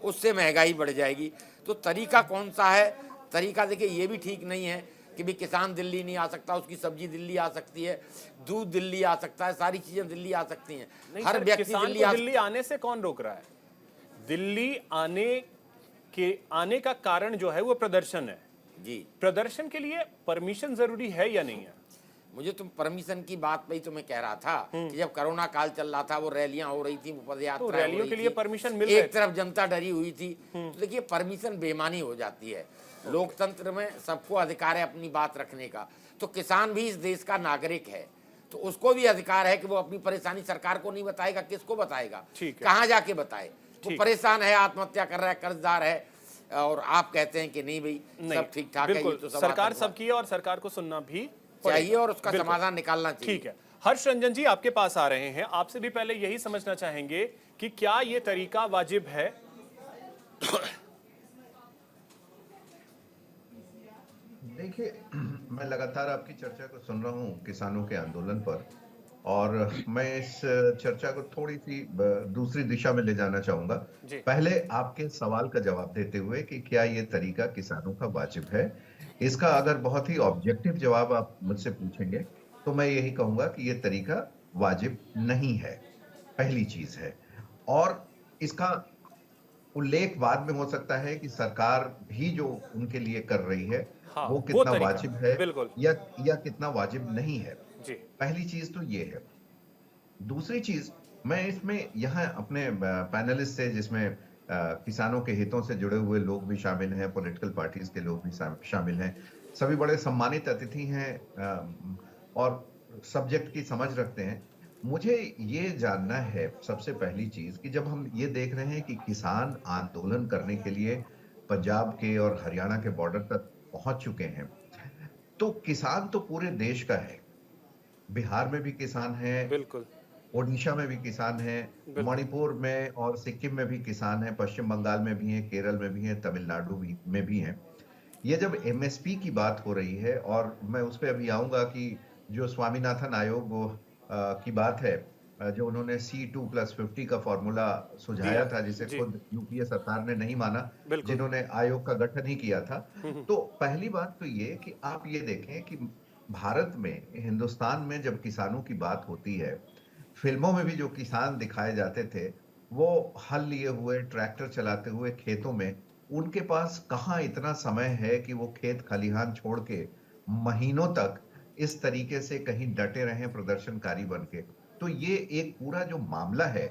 उससे महंगाई बढ़ जाएगी। तो तरीका कौन सा है? तरीका देखिए ये भी ठीक नहीं है कि भी किसान दिल्ली नहीं आ सकता, उसकी सब्जी दिल्ली आ सकती है, दूध दिल्ली आ सकता है, सारी चीज़ें दिल्ली आ सकती हैं। हर व्यक्ति दिल्ली आने से कौन रोक रहा है? दिल्ली आने का कारण जो है वो प्रदर्शन है जी। प्रदर्शन के लिए परमिशन जरूरी है या नहीं है? मुझे तुम परमिशन की बात पे ही तो मैं कह रहा था कि जब कोरोना काल चल रहा था, वो रैलियां हो रही थी, पद यात्रा तो रैलियों के लिए परमिशन मिल एक तरफ जनता डरी हुई थी। तो देखिए परमिशन बेमानी हो जाती है। लोकतंत्र में सबको अधिकार है अपनी बात रखने का, तो किसान भी इस देश का नागरिक है, तो उसको भी अधिकार है कि वो अपनी परेशानी सरकार को नहीं बताएगा, किसको बताएगा, कहाँ जाके बताए? वो परेशान है, आत्महत्या कर रहा है, कर्जदार है, और आप कहते हैं कि नहीं भाई सब ठीक ठाक है। ये तो सरकार सबकी है और सरकार को सुनना भी चाहिए और उसका समाधान निकालना चाहिए। ठीक है, हर्ष रंजन जी आपके पास आ रहे हैं, आपसे भी पहले यही समझना चाहेंगे कि क्या ये तरीका वाजिब है? देखिए, मैं लगातार आपकी चर्चा को सुन रहा हूँ किसानों के आंदोलन पर, और मैं इस चर्चा को थोड़ी सी दूसरी दिशा में ले जाना चाहूंगा। पहले आपके सवाल का जवाब देते हुए कि क्या ये तरीका किसानों का वाजिब है, इसका अगर बहुत ही ऑब्जेक्टिव जवाब आप मुझसे पूछेंगे तो मैं यही कहूंगा कि ये तरीका वाजिब नहीं है, पहली चीज है। और इसका उल्लेख बाद में हो सकता है कि सरकार भी जो उनके लिए कर रही है वो कितना वाजिब है या कितना वाजिब नहीं है। पहली चीज तो ये है। दूसरी चीज, मैं इसमें यहाँ अपने पैनलिस्ट से, जिसमें किसानों के हितों से जुड़े हुए लोग भी शामिल हैं, पॉलिटिकल पार्टीज के लोग भी शामिल हैं, सभी बड़े सम्मानित अतिथि हैं और सब्जेक्ट की समझ रखते हैं। मुझे ये जानना है सबसे पहली चीज कि जब हम ये देख रहे हैं कि किसान आंदोलन करने के लिए पंजाब के और हरियाणा के बॉर्डर तक पहुंच चुके हैं, तो किसान तो पूरे देश का है। बिहार में भी किसान हैं, बिल्कुल, ओडिशा में भी किसान हैं, मणिपुर में और सिक्किम में भी किसान हैं, पश्चिम बंगाल में भी हैं, केरल में भी हैं, तमिलनाडु में भी हैं। ये जब एमएसपी की बात हो रही है, और मैं उस पर अभी आऊंगा कि जो स्वामीनाथन आयोग की बात है, जो उन्होंने C2+50 का फॉर्मूला सुझाया था, जिसे खुद यूपीए सरकार ने नहीं माना, जिन्होंने आयोग का गठन ही किया था। तो पहली बात तो ये कि आप ये देखें कि भारत में, हिंदुस्तान में जब किसानों की बात होती है, फिल्मों में भी जो किसान दिखाए जाते थे वो हल लिए हुए, ट्रैक्टर चलाते हुए खेतों में, उनके पास कहाँ इतना समय है कि वो खेत खलिहान छोड़ के महीनों तक इस तरीके से कहीं डटे रहे प्रदर्शनकारी बनके। तो ये एक पूरा जो मामला है,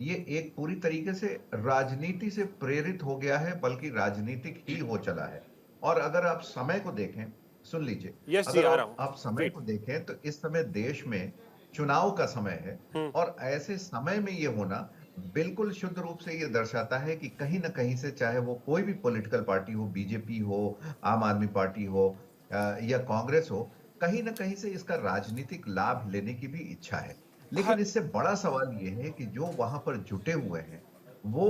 ये एक पूरी तरीके से राजनीति से प्रेरित हो गया है, बल्कि राजनीतिक ही हो चला है। और अगर आप समय को देखें, सुन लीजिए, अगर आप समय को देखें तो इस समय देश में चुनाव का समय है, और ऐसे समय में ये होना बिल्कुल शुद्ध रूप से ये दर्शाता है कि कहीं ना कहीं से, चाहे वो कोई भी पॉलिटिकल पार्टी हो, बीजेपी हो, आम आदमी पार्टी हो या कांग्रेस हो, कहीं ना कहीं से इसका राजनीतिक लाभ लेने की भी इच्छा है। लेकिन इससे बड़ा सवाल ये है कि जो वहां पर जुटे हुए हैं वो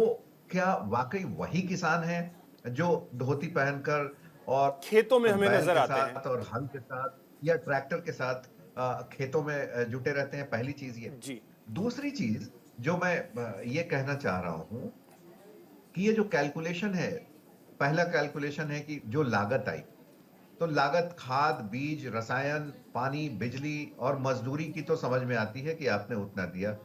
क्या वाकई वही किसान हैं जो धोती पहनकर और खेतों में हमें नजर आते हैं और हल के साथ या ट्रैक्टर के साथ खेतों में जुटे रहते हैं? पहली चीज ये जी। दूसरी चीज जो मैं ये कहना चाह रहा हूं कि ये जो कैलकुलेशन है, पहला कैलकुलेशन है कि जो लागत आई, तो लागत खाद, बीज, रसायन, पानी, बिजली और मजदूरी की तो समझ में आती है कि आपने उतना दिया।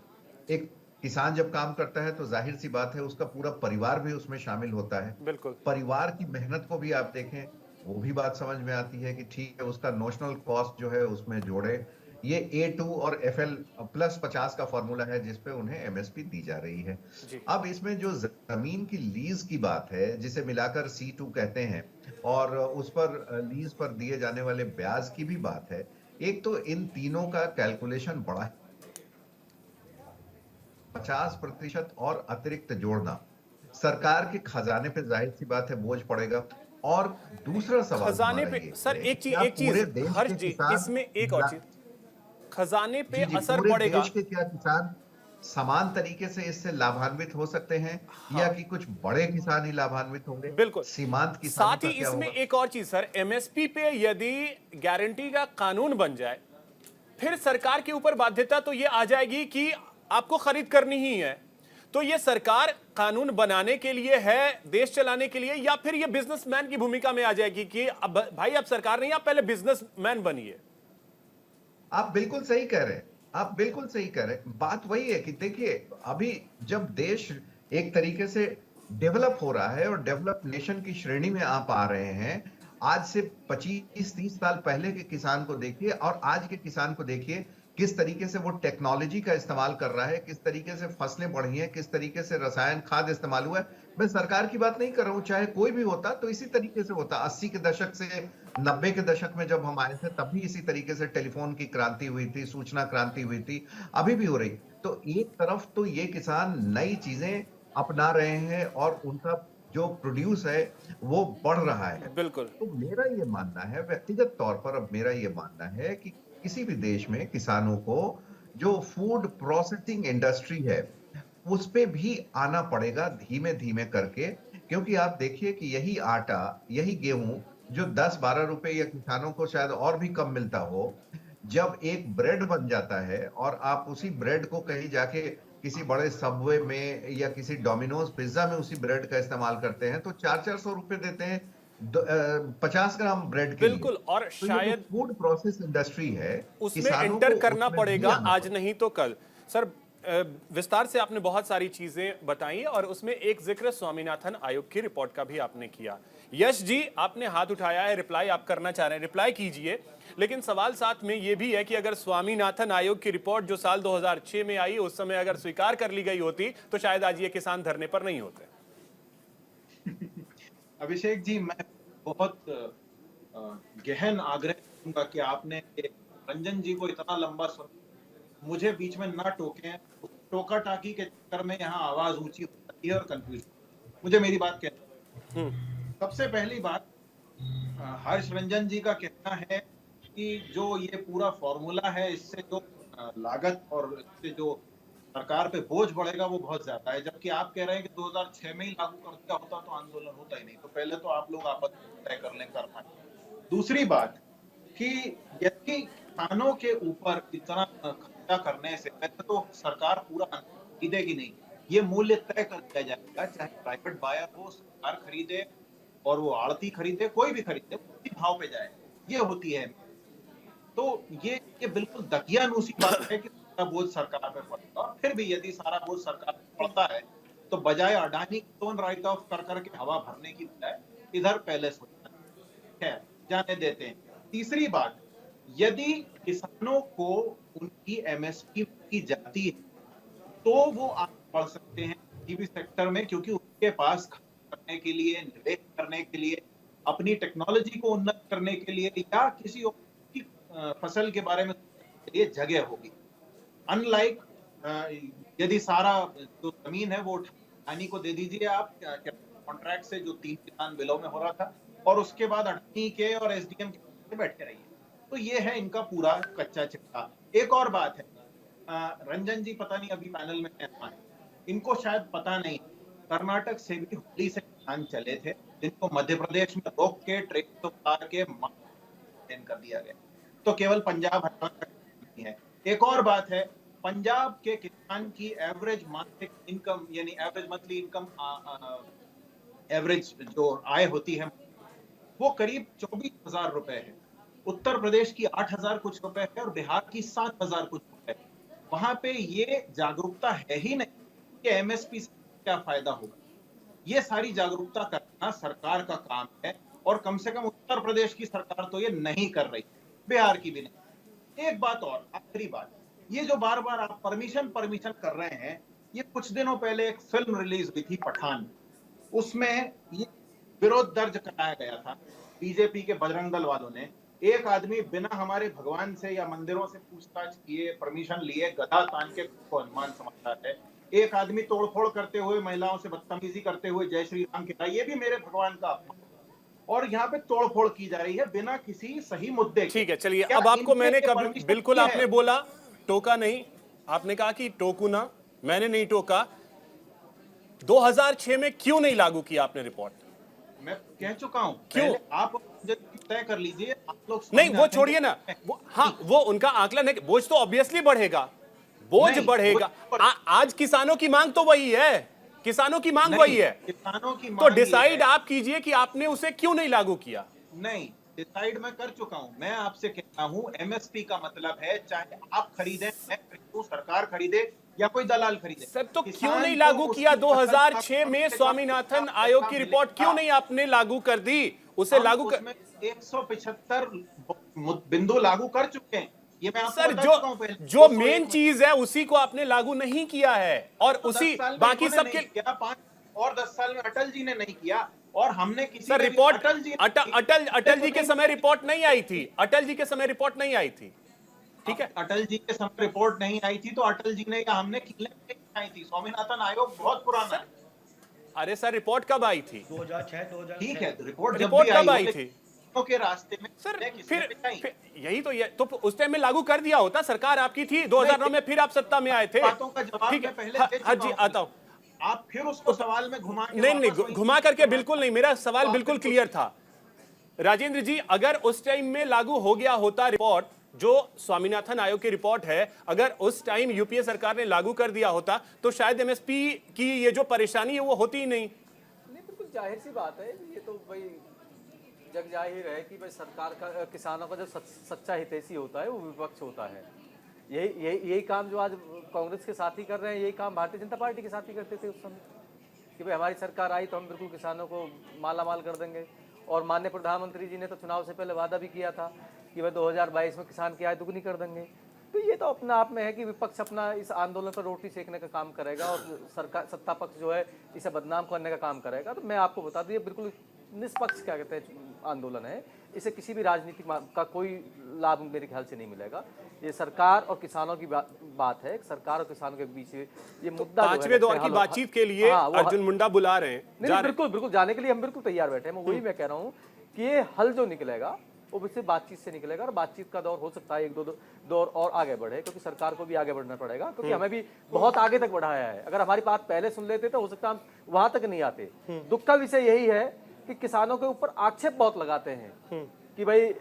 एक किसान जब काम करता है तो जाहिर सी बात है उसका पूरा परिवार भी उसमें शामिल होता है। बिल्कुल। परिवार की मेहनत को भी आप देखें वो भी बात समझ में आती है कि ठीक है, उसका नोशनल कॉस्ट जो है उसमें जोड़े। ये A2 और FL प्लस 50 का फॉर्मूला है जिसपे उन्हें MSP दी जा रही है। अब इसमें जो जमीन की लीज की बात है, जिसे मिलाकर C2 कहते हैं, और उस पर लीज पर दिए जाने वाले ब्याज की भी बात है। एक तो इन तीनों का कैलकुलेशन बड़ा 50% और अतिरिक्त जोड़ना सरकार के खजाने पे जाहिर सी बात है बोझ पड़ेगा। और दूसरा सवाल खजाने हमारा पे ये सर है एक कि चीज क्या पूरे देश हर्ष के जी, किसान इसमें एक और चीज, खजाने पे जी असर पूरे पड़ेगा। देश के क्या किसान समान तरीके से इससे लाभान्वित हो सकते हैं, या कि कुछ बड़े किसान ही लाभान्वित होंगे? बिल्कुल। सीमांत किसानों साथ ही का क्या इसमें होगा? एक और चीज सर, एमएसपी पे यदि गारंटी का कानून बन जाए, फिर सरकार के ऊपर बाध्यता तो ये आ जाएगी कि आपको खरीद करनी ही है। तो ये सरकार कानून बनाने के लिए है, देश चलाने के लिए, या फिर ये बिजनेसमैन की भूमिका में आ जाएगी कि अब भाई आप सरकार नहीं, आप पहले बिजनेसमैन बनिए? आप बिल्कुल सही कह रहे हैं, आप बिल्कुल सही कह रहे हैं। बात वही है कि देखिए, अभी जब देश एक तरीके से डेवलप हो रहा है और डेवलप नेशन की श्रेणी में आप आ रहे हैं, आज से 25-30 साल पहले के किसान को देखिए और आज के किसान को देखिए, किस तरीके से वो टेक्नोलॉजी का इस्तेमाल कर रहा है, किस तरीके से फसलें बढ़ी हैं, किस तरीके से रसायन खाद इस्तेमाल हुआ है। मैं सरकार की बात नहीं कर रहा हूं, चाहे कोई भी होता तो इसी तरीके से होता। 80 के दशक से 90 के दशक में जब हम आए थे, तब भी इसी तरीके से टेलीफोन की क्रांति हुई थी, सूचना क्रांति हुई थी, अभी भी हो रही। तो एक तरफ तो ये किसान नई चीजें अपना रहे हैं और उनका जो प्रोड्यूस है वो बढ़ रहा है। बिल्कुल। तो मेरा ये मानना है, व्यक्तिगत तौर पर अब मेरा ये मानना है कि किसी भी देश में किसानों को जो फूड प्रोसेसिंग इंडस्ट्री है उस पे भी आना पड़ेगा धीमे धीमे करके। क्योंकि आप देखिए कि यही आटा, यही गेहूं जो 10-12 रुपए या किसानों को शायद और भी कम मिलता हो, जब एक ब्रेड बन जाता है और आप उसी ब्रेड को कहीं जाके किसी बड़े सबवे में या किसी डोमिनोज पिज्जा में उसी ब्रेड का इस्तेमाल करते हैं, तो 400-400 रुपए देते हैं 50 ग्राम ब्रेड के लिए। बिल्कुल। और तो ये शायद जो फूड प्रोसेस इंडस्ट्री है, उसमें किसानों एंटर को करना उसमें भी पड़ेगा, आना आज नहीं तो कल। सर विस्तार से आपने बहुत सारी चीजें बताई और उसमें एक जिक्र स्वामीनाथन आयोग की रिपोर्ट का भी आपने किया। यश जी, आपने हाथ उठाया है, रिप्लाई आप करना चाह रहे हैं, रिप्लाई कीजिए। लेकिन सवाल साथ में ये भी है कि अगर स्वामीनाथन आयोग की रिपोर्ट जो साल 2006 में आई, उस समय अगर स्वीकार कर ली गई होती तो शायद आज ये किसान धरने पर नहीं होते। अभिषेक जी, मैं बहुत गहन आग्रह करूंगा कि आपने रंजन जी को इतना लंबा सुना, मुझे बीच में ना टोकें। टोका टाकी के चक्कर में यहाँ आवाज ऊंची हो जाती है और कंफ्यूजन। मुझे मेरी बात कहना, सबसे पहली बात, हर्ष रंजन जी का कहना है कि जो ये पूरा फॉर्मूला है, इससे जो लागत और इससे जो सरकार पे बोझ बढ़ेगा वो बहुत ज्यादा है। जबकि आप कह रहे हैं कि 2006 में ही लागू कर दिया होता तो आंदोलन होता ही नहीं। तो पहले तो आप लोग आपत्ति तय कर लें, कर पाए। दूसरी बात कि यदि किसानों के ऊपर इतना खर्चा करने से, वैसे तो सरकार पूरा खरीदेगी नहीं, ये मूल्य तय कर दिया जाएगा, चाहे प्राइवेट बायर हो, सरकार खरीदे और वो आड़ती खरीदे, कोई भी खरीदे, उसी भाव पे जाए, ये होती है। तो ये बिल्कुल दकियानूसी बात है कि सारा बोझ सरकार पे पड़ेगा। और फिर भी यदि सारा बोझ सरकार पे पड़ता है तो बजाय अडानी लोन राइट ऑफ कर करके हवा भरने की बजाय इधर पैलेस हो जाता है। खैर, जाने देते हैं। तीसरी बात, यदि किसानों को उनकी एमएसपी की जाती है तो वो आगे बढ़ सकते हैं किसी भी सेक्टर में, क्योंकि उनके पास करने के लिए, निवेश करने के लिए, अपनी टेक्नोलॉजी को उन्नत करने के लिए या किसी और की फसल के बारे में लिए जगह होगी। अनलाइक यदि सारा जो जमीन है वो अडानी को दे दीजिए आप कॉन्ट्रैक्ट से, जो 3 किसान बिलों में हो रहा था, और उसके बाद अडानी के और एसडीएम के बैठे रहिए। तो ये है इनका पूरा कच्चा चिट्ठा। एक और बात है, रंजन जी पता नहीं अभी पैनल में है, इनको शायद पता नहीं, कर्नाटक से भी होली से किसान चले थे जिनको मध्य प्रदेश में रोक के ट्रेन तो उतार के कर दिया गया। तो केवल पंजाब हरियाणा नहीं है। एक और बात है, पंजाब के किसान की एवरेज मासिक इनकम यानी एवरेज मंथली इनकम, एवरेज जो आय होती है वो करीब 24,000 रुपए है। उत्तर प्रदेश की 8,000 कुछ रुपए है और बिहार की 7,000 कुछ रुपए है। वहां पे ये जागरूकता है ही नहीं कि एमएसपी से क्या फायदा होगा। ये सारी जागरूकता करना सरकार का काम है। और कम से कम उत्तर प्रदेश की सरकार तो ये नहीं कर रही, बिहार की भी नहीं। एक बात और, आखिरी बात, ये जो बार बार आप परमिशन कर रहे हैं, ये कुछ दिनों पहले एक फिल्म रिलीज हुई थी पठान, उसमें ये विरोध दर्ज कराया गया था बीजेपी के बजरंग दल वालों ने। एक आदमी बिना हमारे भगवान से या मंदिरों से पूछताछ किए, परमिशन लिए, गदा तान के को हनुमान समझता है। एक आदमी तोड़फोड़ करते हुए, महिलाओं से बदतमीजी करते हुए जय श्री राम कहता है, ये भी मेरे भगवान का अपमान। और यहाँ पे तोड़फोड़ की जा रही है बिना किसी सही मुद्दे के। ठीक है, चलिए अब आपको मैंने कभी, बिल्कुल आपने बोला, टोका नहीं, आपने कहा कि टोकू ना, मैंने नहीं टोका। 2006 में क्यों नहीं लागू किया आपने रिपोर्ट? मैं कह चुका हूं, क्यों? आप तय कर लीजिए, आप लोग नहीं वो छोड़िए ना, हाँ वो उनका आकलन है, बोझ तो ऑब्वियसली बढ़ेगा, बोझ बढ़ेगा। आज किसानों की मांग तो वही है, किसानों की मांग वही है, किसानों की तो डिसाइड आप कीजिए कि आपने उसे क्यों नहीं लागू किया। नहीं, डिसाइड मैं कर चुका हूं। मैं आपसे कहता हूं, एमएसपी का मतलब है चाहे आप खरीदें, मैं खरीदूं, सरकार खरीदे या कोई दलाल खरीदे। सर तो क्यों नहीं लागू किया? 2006 में स्वामीनाथन आयोग की रिपोर्ट क्यों नहीं आपने लागू कर दी? उसे लागू कर 175 बिंदु लागू कर चुके हैं। ये मैं आपको सर बता चुका हूं पहले। जो मेन चीज है उसी को आपने लागू नहीं किया है, और उसी बाकी सबके 5 और 10 साल में अटल जी ने नहीं किया, और हमने किसी सर रिपोर्ट अटल जी के समय रिपोर्ट नहीं आई थी, अटल जी के समय रिपोर्ट नहीं आई थी, ठीक है? अटल जी के समय रिपोर्ट नहीं आई थी तो अटल जी ने या हमने किले आई थी। स्वामीनाथन आयोग बहुत पुराना है। अरे सर रिपोर्ट कब आई थी? 2006 ठीक है, रिपोर्ट कब आई थी? के रास्ते में सर फिर यही तो उस टाइम में लागू कर दिया होता, सरकार आपकी थी 2009 में, फिर आप सत्ता में आए थे। बातों का जवाब ठीक मैं है, पहले हाँ जी आता हूं। आप फिर उसको सवाल में घुमा के नहीं घुमा करके बिल्कुल नहीं, मेरा सवाल बिल्कुल क्लियर था। राजेंद्र जी, अगर उस टाइम में लागू हो गया होता रिपोर्ट, जो स्वामीनाथन आयोग की रिपोर्ट है, अगर उस टाइम यूपीए सरकार ने लागू कर दिया होता तो शायद एमएसपी की ये जो परेशानी है वो होती ही नहीं। बिल्कुल जाहिर सी बात है, ये तो भाई जग जाहिर है कि भाई सरकार का, किसानों का जो सच्चा हितैषी होता है वो विपक्ष होता है। यही काम जो आज कांग्रेस के साथी कर रहे हैं, यही काम भारतीय जनता पार्टी के साथी करते थे उस समय, कि भाई हमारी सरकार आई तो हम बिल्कुल किसानों को माला माल कर देंगे। और माननीय प्रधानमंत्री जी ने तो चुनाव से पहले वादा भी किया था कि भाई 2022 में किसान की आय दुगनी कर देंगे। तो ये तो अपने आप में है कि विपक्ष अपना इस आंदोलन पर रोटी सेकने का काम करेगा और सरकार, सत्ता पक्ष जो है इसे बदनाम करने का काम करेगा। तो मैं आपको बता दूं, ये बिल्कुल निष्पक्ष क्या कहते हैं आंदोलन है, इसे किसी भी राजनीतिक का कोई लाभ मेरे ख्याल से नहीं मिलेगा। ये सरकार और किसानों की बात है, सरकार और किसानों के बीच ये मुद्दा 5वें दौर की बातचीत के लिए अर्जुन मुंडा बुला रहे हैं। नहीं, बिल्कुल जाने के लिए हम बिल्कुल तैयार बैठे हैं। वही मैं कह रहा हूँ कि ये हल जो निकलेगा वो सिर्फ बातचीत से निकलेगा, और बातचीत का दौर हो सकता है 1-2 दौर और आगे बढ़े, क्योंकि सरकार को भी आगे बढ़ना पड़ेगा, क्योंकि हमें भी बहुत आगे तक बढ़ाया है। अगर हमारी बात पहले सुन लेते तो हो सकता हम वहां तक नहीं आते। दुख का विषय यही है कि किसानों के ऊपर आक्षेप बहुत लगाते हैं कि भाई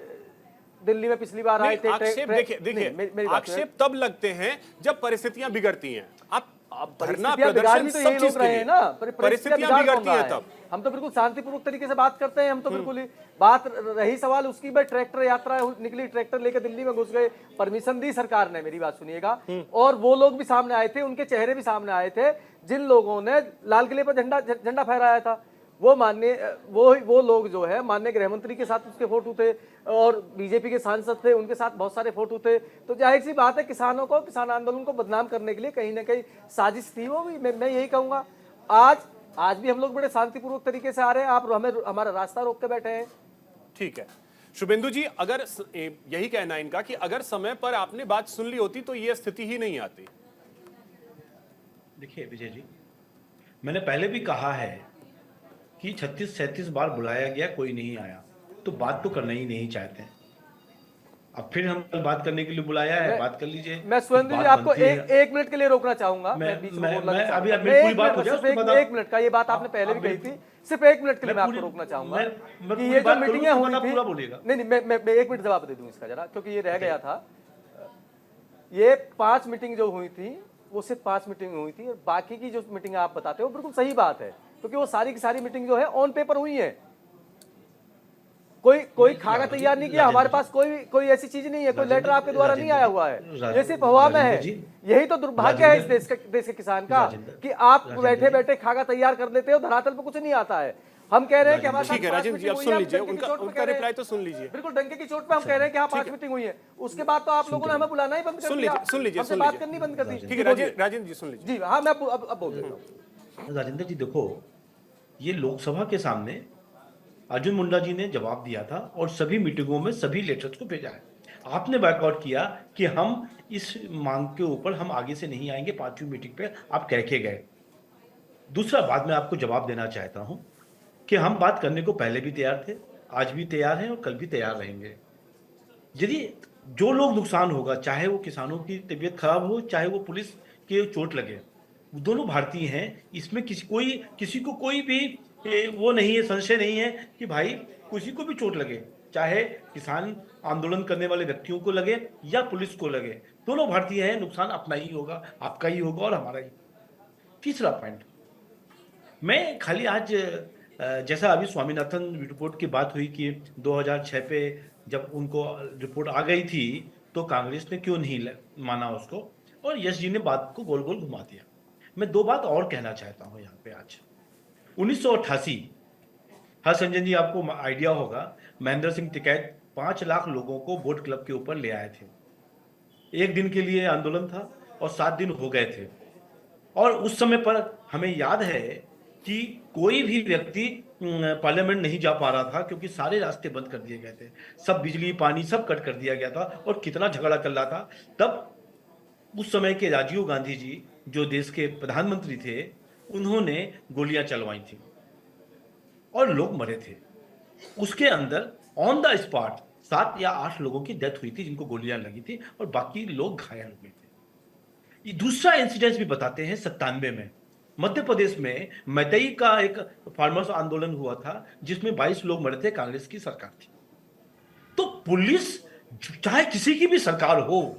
दिल्ली में पिछली बार आए थे। आक्षेप देखिए, आक्षेप तब लगते हैं जब परिस्थितियां बिगड़ती हैं। आप धरना प्रदर्शन सब चीज के लिए ना, परिस्थितियां बिगड़ती हैं तब। हम तो बिल्कुल शांतिपूर्वक तरीके से बात करते हैं, हम तो बिल्कुल ही बात रही सवाल उसकी, भाई ट्रैक्टर यात्रा निकली, ट्रैक्टर लेकर दिल्ली में घुस गए, परमिशन दी सरकार ने, मेरी बात सुनिएगा। और वो लोग भी सामने आए थे, उनके चेहरे भी सामने आए थे जिन लोगों ने लाल किले पर झंडा फहराया था। वो वो लोग जो है माननीय गृह मंत्री के साथ उसके फोटो थे, और बीजेपी के सांसद थे, उनके साथ बहुत सारे फोटो थे। तो जाहिर सी बात है किसानों को, किसान आंदोलन को बदनाम करने के लिए कहीं ना कहीं साजिश थी। वो भी मैं यही कहूंगा। आज भी हम लोग बड़े शांतिपूर्वक तरीके से आ रहे हैं, आप हमें हमारा रास्ता रोक के बैठे हैं। ठीक है शुभेंदु जी, अगर यही कहना है इनका कि अगर समय पर आपने बात सुन ली होती तो ये स्थिति ही नहीं आती। देखिए विजय जी, मैंने पहले भी कहा है कि 36-37 बार बुलाया गया, कोई नहीं आया, तो बात तो करना ही नहीं चाहते हैं। अब फिर हम कल बात करने के लिए बुलाया है, बात कर लीजिए। मैं सुरेंद्र जी आपको एक मिनट के लिए रोकना चाहूंगा। मैं अभी पूरी बात हो जाए, 1 मिनट का, ये बात आपने पहले भी कही थी, सिर्फ 1 मिनट के लिए मैं आपको रोकना चाहूंगा कि ये जो मीटिंगें हुई थी, नहीं मैं 1 मिनट जवाब दे दूं इसका जरा, क्योंकि ये रह गया था। ये 5 मीटिंग जो हुई थी वो सिर्फ 5 मीटिंग हुई थी, और बाकी की जो मीटिंग आप बताते हो बिल्कुल सही बात है, क्योंकि वो सारी की सारी मीटिंग जो है ऑन पेपर हुई है। कोई खाका तैयार नहीं किया, हमारे पास कोई ऐसी चीज नहीं है, कोई लेटर आपके द्वारा नहीं आया हुआ है, ये सिर्फ हवा में है। यही तो दुर्भाग्य है इस देश के किसान का, कि आप बैठे बैठे खाका तैयार कर लेते हो, धरातल पर कुछ नहीं आता है। हम कह रहे हैं कि हमारे ठीक है साथ राजेंद्र जी, आप सुन लीजिए, उनका रिप्लाई तो सुन लीजिए। बिल्कुल डंके की चोट पे हम कह रहे हैं कि हाँ 5 मीटिंग हुई है, उसके बाद तो आप लोगों ने हमें बुलाना ही बंद कर दिया, हमसे बात करनी बंद कर दी। ठीक है राजेंद्र जी सुन लीजिए। जी हाँ, मैं अब बोल देता हूँ। राजेंद्र जी देखो, ये लोकसभा के सामने अर्जुन मुंडा जी ने जवाब दिया था और सभी मीटिंगों में सभी लेटर्स को भेजा है। आपने बैकआउट किया कि हम इस मांग के ऊपर हम आगे से नहीं आएंगे 5वीं मीटिंग पे, आप कह के गए। दूसरा बात मैं आपको जवाब देना चाहता हूं कि हम बात करने को पहले भी तैयार थे, आज भी तैयार हैं और कल भी तैयार रहेंगे। यदि जो लोग नुकसान होगा, चाहे वो किसानों की तबीयत खराब हो, चाहे वो पुलिस के चोट लगे, दोनों भारतीय हैं, इसमें किसी को कोई भी वो नहीं है, संशय नहीं है कि भाई किसी को भी चोट लगे, चाहे किसान आंदोलन करने वाले व्यक्तियों को लगे या पुलिस को लगे, दोनों भारतीय हैं, नुकसान अपना ही होगा, आपका ही होगा और हमारा ही। तीसरा पॉइंट, मैं खाली आज जैसा अभी स्वामीनाथन रिपोर्ट की बात हुई कि 2006 पे जब उनको रिपोर्ट आ गई थी तो कांग्रेस ने क्यों नहीं माना उसको, और यश जी ने बात को गोल गोल घुमा दिया। मैं दो बात और कहना चाहता हूं यहाँ पे। आज 1988, हर्ष रंजन जी आपको आइडिया होगा, महेंद्र सिंह टिकैत 5 लाख लोगों को बोट क्लब के ऊपर ले आए थे। एक दिन के लिए आंदोलन था और 7 दिन हो गए थे, और उस समय पर हमें याद है कि कोई भी व्यक्ति पार्लियामेंट नहीं जा पा रहा था क्योंकि सारे रास्ते बंद कर दिए गए थे, सब बिजली पानी सब कट कर दिया गया था और कितना झगड़ा चल रहा था। तब उस समय के राजीव गांधी जी जो देश के प्रधानमंत्री थे, उन्होंने गोलियां चलवाई थी और लोग मरे थे। उसके अंदर ऑन द स्पॉट 7 या 8 लोगों की डेथ हुई थी जिनको गोलियां लगी थी और बाकी लोग घायल हुए थे। ये दूसरा इंसिडेंस भी बताते हैं। 97 में मध्य प्रदेश में मैतेई का एक फार्मर्स आंदोलन हुआ था जिसमें 22 लोग मरे थे, कांग्रेस की सरकार थी। तो पुलिस, चाहे किसी की भी सरकार हो,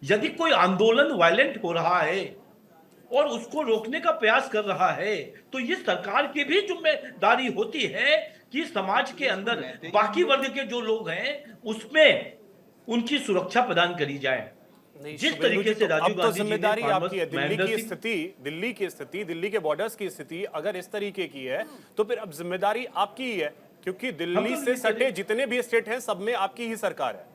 यदि कोई आंदोलन वायलेंट हो रहा है और उसको रोकने का प्रयास कर रहा है तो ये सरकार की भी जिम्मेदारी होती है कि समाज के अंदर बाकी वर्ग के जो लोग हैं उसमें उनकी सुरक्षा प्रदान करी जाए। जिस तरीके से राजीव गांधी जिम्मेदारी आपकी है, दिल्ली की स्थिति, दिल्ली के बॉर्डर्स की स्थिति अगर इस तरीके की है तो फिर अब जिम्मेदारी आपकी ही है, क्योंकि दिल्ली से सटे जितने भी स्टेट हैं सब में आपकी ही सरकार है।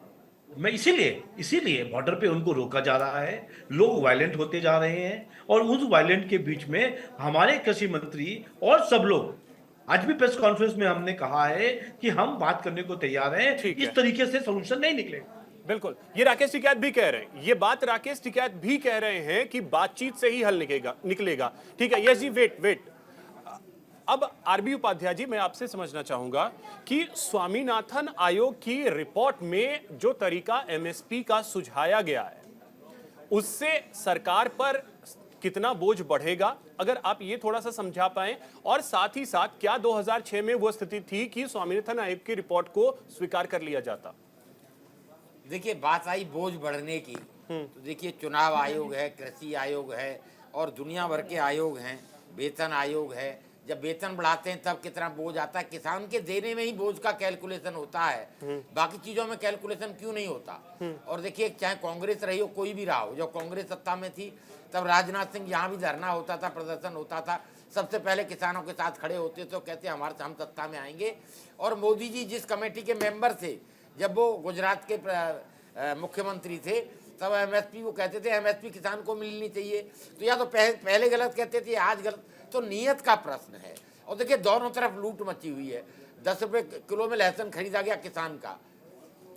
मैं इसीलिए बॉर्डर पे उनको रोका जा रहा है, लोग वायलेंट होते जा रहे हैं और उस वायलेंट के बीच में हमारे कृषि मंत्री और सब लोग, आज भी प्रेस कॉन्फ्रेंस में हमने कहा है कि हम बात करने को तैयार हैं, इस तरीके से सॉल्यूशन नहीं निकलेगा। बिल्कुल, ये राकेश टिकैत भी कह रहे हैं, ये बात राकेश टिकैत भी कह रहे हैं कि बातचीत से ही हल निकलेगा। ठीक है, यस जी, वेट। अब आरबी उपाध्याय जी, मैं आपसे समझना चाहूंगा कि स्वामीनाथन आयोग की रिपोर्ट में जो तरीका एमएसपी का सुझाया गया है उससे सरकार पर कितना बोझ बढ़ेगा, अगर आप ये थोड़ा सा समझा पाएं, और साथ ही साथ क्या 2006 में वो स्थिति थी कि स्वामीनाथन आयोग की रिपोर्ट को स्वीकार कर लिया जाता? देखिए, बात आई बोझ बढ़ने की, तो देखिए चुनाव आयोग है, कृषि आयोग है और दुनिया भर के आयोग हैं, वेतन आयोग है। जब वेतन बढ़ाते हैं तब कितना बोझ आता है, किसान के देने में ही बोझ का कैलकुलेशन होता है, बाकी चीजों में कैलकुलेशन क्यों नहीं होता। और देखिए, चाहे कांग्रेस रही हो, कोई भी रहा हो, जब कांग्रेस सत्ता में थी तब राजनाथ सिंह यहाँ भी धरना होता था, प्रदर्शन होता था, सबसे पहले किसानों के साथ खड़े होते तो कहते हम सत्ता में आएंगे। और मोदी जी जिस कमेटी के मेंबर थे, जब वो गुजरात के मुख्यमंत्री थे, तब एमएसपी वो कहते थे एमएसपी किसान को मिलनी चाहिए। तो या तो पहले गलत कहते थे, आज गलत, तो नीयत का प्रश्न है। और देखिए दोनों तरफ लूट मची हुई है। 10 रुपये किलो में लहसुन खरीदा गया किसान का,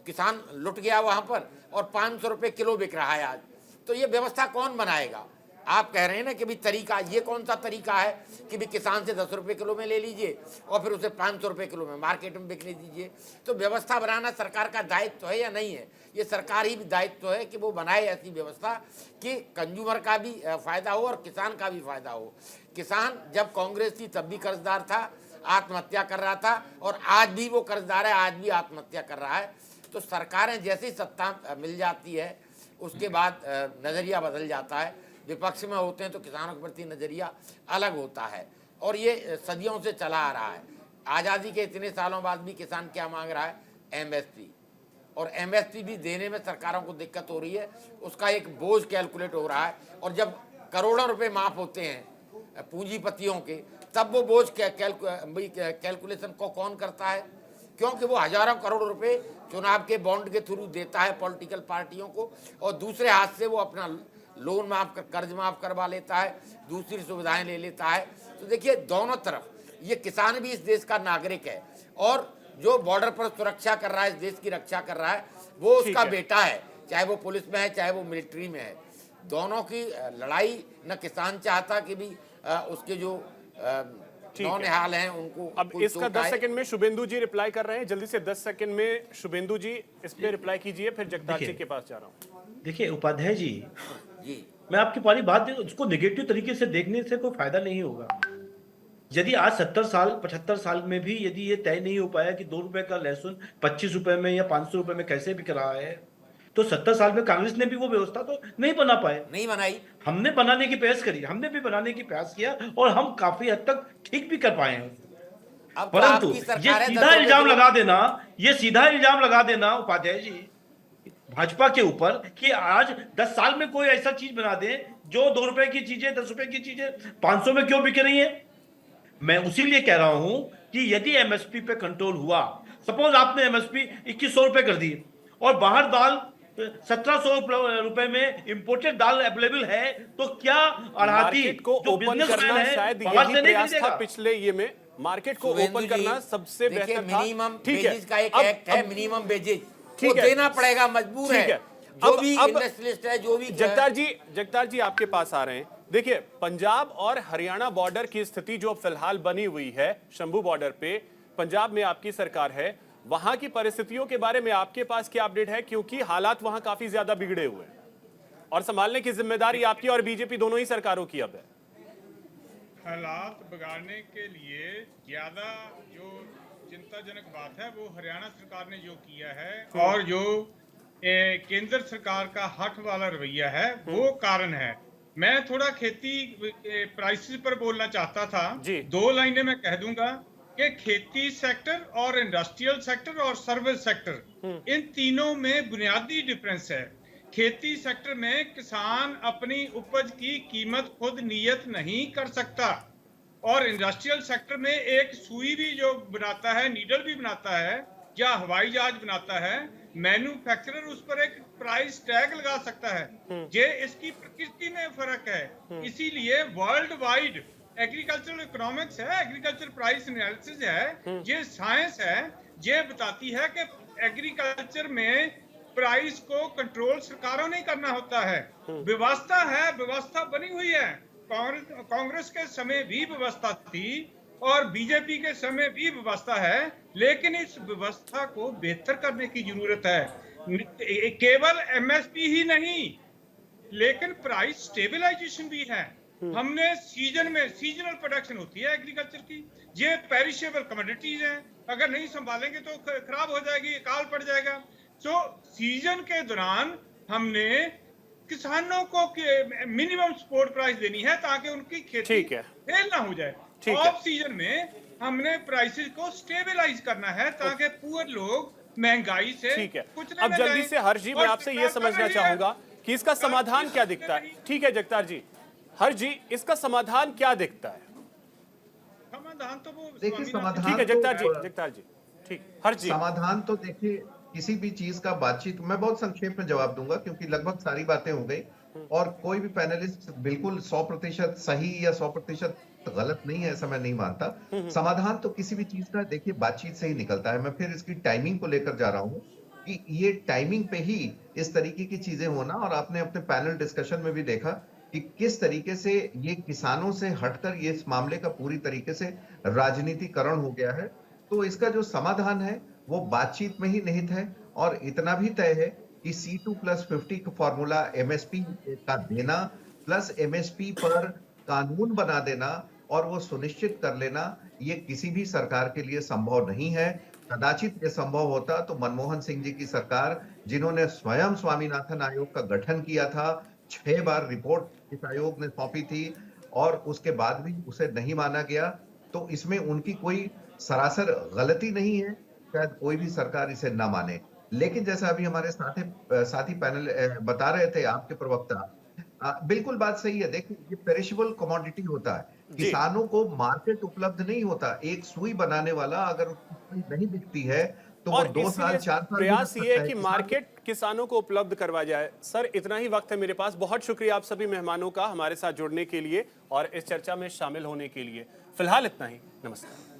किसान लुट गया वहां पर, और 500 रुपये किलो बिक रहा है आज। तो ये व्यवस्था कौन बनाएगा? आप कह रहे हैं ना कि भी तरीका, ये कौन सा तरीका है कि भी किसान से 10 रुपये किलो में ले लीजिए और फिर उसे 500 रुपये किलो में मार्केट में बिकने दीजिए। तो व्यवस्था बनाना सरकार का दायित्व है या नहीं है? ये सरकार ही दायित्व है कि वो बनाए ऐसी व्यवस्था कि कंज्यूमर का भी फायदा हो और किसान का भी फायदा हो। किसान जब कांग्रेस थी तब भी कर्जदार था, आत्महत्या कर रहा था, और आज भी वो कर्जदार है, आज भी आत्महत्या कर रहा है। तो सरकारें जैसे ही सत्ता मिल जाती है उसके बाद नज़रिया बदल जाता है। विपक्ष में होते हैं तो किसानों के प्रति नज़रिया अलग होता है, और ये सदियों से चला आ रहा है। आज़ादी के इतने सालों बाद भी किसान क्या मांग रहा है? एमएसपी। और एमएसपी भी देने में सरकारों को दिक्कत हो रही है, उसका एक बोझ कैलकुलेट हो रहा है। और जब करोड़ों रुपए माफ़ होते हैं पूंजीपतियों के, तब वो बोझ कैलकुलेशन को कौन करता है? क्योंकि वो हजारों करोड़ रुपए चुनाव के बॉन्ड के थ्रू देता है पॉलिटिकल पार्टियों को, और दूसरे हाथ से वो अपना लोन माफ कर्ज माफ करवा लेता है, दूसरी सुविधाएं ले लेता है। तो देखिए दोनों तरफ, ये किसान भी इस देश का नागरिक है, और जो बॉर्डर पर सुरक्षा कर रहा है, इस देश की रक्षा कर रहा है, वो उसका बेटा है, चाहे वो पुलिस में है चाहे वो मिलिट्री में है। दोनों की लड़ाई न किसान चाहता कि भी उसके जो नौनिहाल हैं उनको। अब इसका 10 सेकंड में शुभेंदु जी रिप्लाई कर रहे हैं, जल्दी से 10 सेकंड में शुभेंदु जी इस पे रिप्लाई कीजिए, फिर जगतार जी के पास जा रहा हूँ। देखिए उपाध्याय जी, जी मैं आपकी पूरी बात उसको नेगेटिव तरीके से देखने से कोई फायदा नहीं होगा। यदि आज 70 साल 75 साल में भी यदि ये तय नहीं हो पाया कि 2 रुपए का लहसुन 25 रुपए में या 500 रुपए में कैसे बिक रहा है, तो 70 साल में कांग्रेस ने भी वो व्यवस्था तो नहीं बना पाए, नहीं बनाई। हमने बनाने की प्रयास करी, हमने भी बनाने की प्रयास किया, और हम काफी हद तक ठीक भी कर पाए हैं। परंतु ये सीधा इल्जाम लगा देना, ये सीधा इल्जाम लगा देना उपाध्याय जी भाजपा के ऊपर कि आज 10 साल में कोई ऐसा चीज बना दे जो 2 रुपए की चीजें 10 रुपए की चीजें 500 में क्यों बिक रही है। मैं उसी लिए कह रहा हूं कि यदि एमएसपी पे कंट्रोल हुआ, सपोज आपने एमएसपी 2100 रुपए कर दी और बाहर दाल 1700 रुपए में इंपोर्टेड दाल अवेलेबल है, तो क्या अड़ाती को ओपन करना शायद यही प्रयास था पिछले ये में, मार्केट को ओपन करना सबसे बेहतर था। मिनिमम वेजेस का एक एक्ट है, मिनिमम वेजेस वो देना पड़ेगा, मजबूर है। जो भी इंडस्ट्रियलिस्ट है, जो भी जगतार जी आपके पास आ रहे हैं। देखिए पंजाब और हरियाणा बॉर्डर की स्थिति जो फिलहाल बनी हुई है, शंभू बॉर्डर पे पंजाब में आपकी सरकार है, वहां की परिस्थितियों के बारे में आपके पास क्या अपडेट है? क्योंकि हालात वहां काफी ज्यादा बिगड़े हुए हैं और संभालने की जिम्मेदारी आपकी और बीजेपी दोनों ही सरकारों की अब है। हालात बिगाड़ने के लिए ज्यादा जो चिंताजनक बात है वो हरियाणा सरकार ने जो किया है और जो केंद्र सरकार का हठ वाला रवैया है वो कारण है। मैं थोड़ा खेती प्राइसेस पर बोलना चाहता था। 2 लाइनें मैं कह दूंगा कि खेती सेक्टर और इंडस्ट्रियल सेक्टर और सर्विस सेक्टर, इन तीनों में बुनियादी डिफरेंस है। खेती सेक्टर में किसान अपनी उपज की कीमत खुद नियत नहीं कर सकता, और इंडस्ट्रियल सेक्टर में एक सुई भी जो बनाता है, नीडल भी बनाता है या हवाई जहाज बनाता है, मैन्युफैक्चरर उस पर एक प्राइस टैग लगा सकता है। ये इसकी प्रकृति में फर्क है। इसीलिए वर्ल्ड वाइड एग्रीकल्चरल इकोनॉमिक्स है, एग्रीकल्चर प्राइस एनालिसिस है, ये साइंस है, ये बताती है कि एग्रीकल्चर में प्राइस को कंट्रोल सरकारों ने करना होता है। व्यवस्था है, व्यवस्था बनी हुई है। कांग्रेस के समय भी व्यवस्था थी और बीजेपी के समय भी व्यवस्था है, लेकिन इस व्यवस्था को बेहतर करने की जरूरत है। केवल एमएसपी ही नहीं, लेकिन प्राइस स्टेबलाइजेशन भी है। हमने सीजन में सीजनल प्रोडक्शन होती है एग्रीकल्चर की, ये पेरिशेबल कमोडिटीज हैं, अगर नहीं संभालेंगे तो खराब हो जाएगी, अकाल पड़ जाएगा। तो सीजन के दौरान हमने किसानों को मिनिमम सपोर्ट प्राइस देनी है ताकि उनकी खेती फेल ना हो जाए। ऑफ सीजन में हमने प्राइसेस को स्टेबलाइज करना है ताकि पुअर लोग महंगाई से कुछ अब जल्दी से हर्ष जी मैं आपसे ये समझना चाहूंगा कि इसका समाधान क्या दिखता है। ठीक है जगतार जी, हर्ष जी इसका समाधान क्या दिखता है? समाधान तो वो देखिए, समाधान ठीक है जगतार जी ठीक। हर्ष जी समाधान तो देखिए किसी भी चीज का बातचीत, मैं बहुत संक्षेप में जवाब दूंगा क्योंकि लगभग सारी बातें हो गई और कोई भी पैनलिस्ट बिल्कुल 100% सही या 100% गलत नहीं है ऐसा मैं नहीं मानता। समाधान तो किसी भी चीज का देखिए बातचीत से ही निकलता है। मैं फिर इसकी टाइमिंग को लेकर जा रहा हूं कि ये टाइमिंग पे ही इस तरीके की चीजें होना, और आपने अपने पैनल डिस्कशन में भी देखा कि किस तरीके से ये किसानों से हटकर ये इस मामले का पूरी तरीके से राजनीतिकरण हो गया है। तो इसका जो समाधान है वो बातचीत में ही निहित है, और इतना भी तय है कि C2+50 का फॉर्मूला एमएसपी का देना प्लस एमएसपी पर कानून बना देना और वो सुनिश्चित कर लेना, ये किसी भी सरकार के लिए संभव नहीं है। कदाचित ये संभव होता तो मनमोहन सिंह जी की सरकार, जिन्होंने स्वयं स्वामीनाथन आयोग का गठन किया था, 6 बार रिपोर्ट इस आयोग ने सौंपी थी और उसके बाद भी उसे नहीं माना गया, तो इसमें उनकी कोई सरासर गलती नहीं है। शायद कोई भी सरकार इसे ना माने, लेकिन जैसा अभी हमारे साथी पैनल बता रहे थे, आपके प्रवक्ता बिल्कुल बात सही है। देखिए, ये पेरिशेबल कमोडिटी होता है, किसानों को मार्केट उपलब्ध नहीं होता। एक सुई बनाने वाला अगर उसकी सुई नहीं बिकती है तो वो और 2 साल 4 साल भी प्रयास लग ये सकता है कि किसान मार्केट किसानों को उपलब्ध करवा जाए। सर, इतना ही वक्त है मेरे पास। बहुत शुक्रिया आप सभी मेहमानों का हमारे साथ जुड़ने के लिए और इस चर्चा में शामिल होने के लिए। फिलहाल इतना ही। नमस्कार।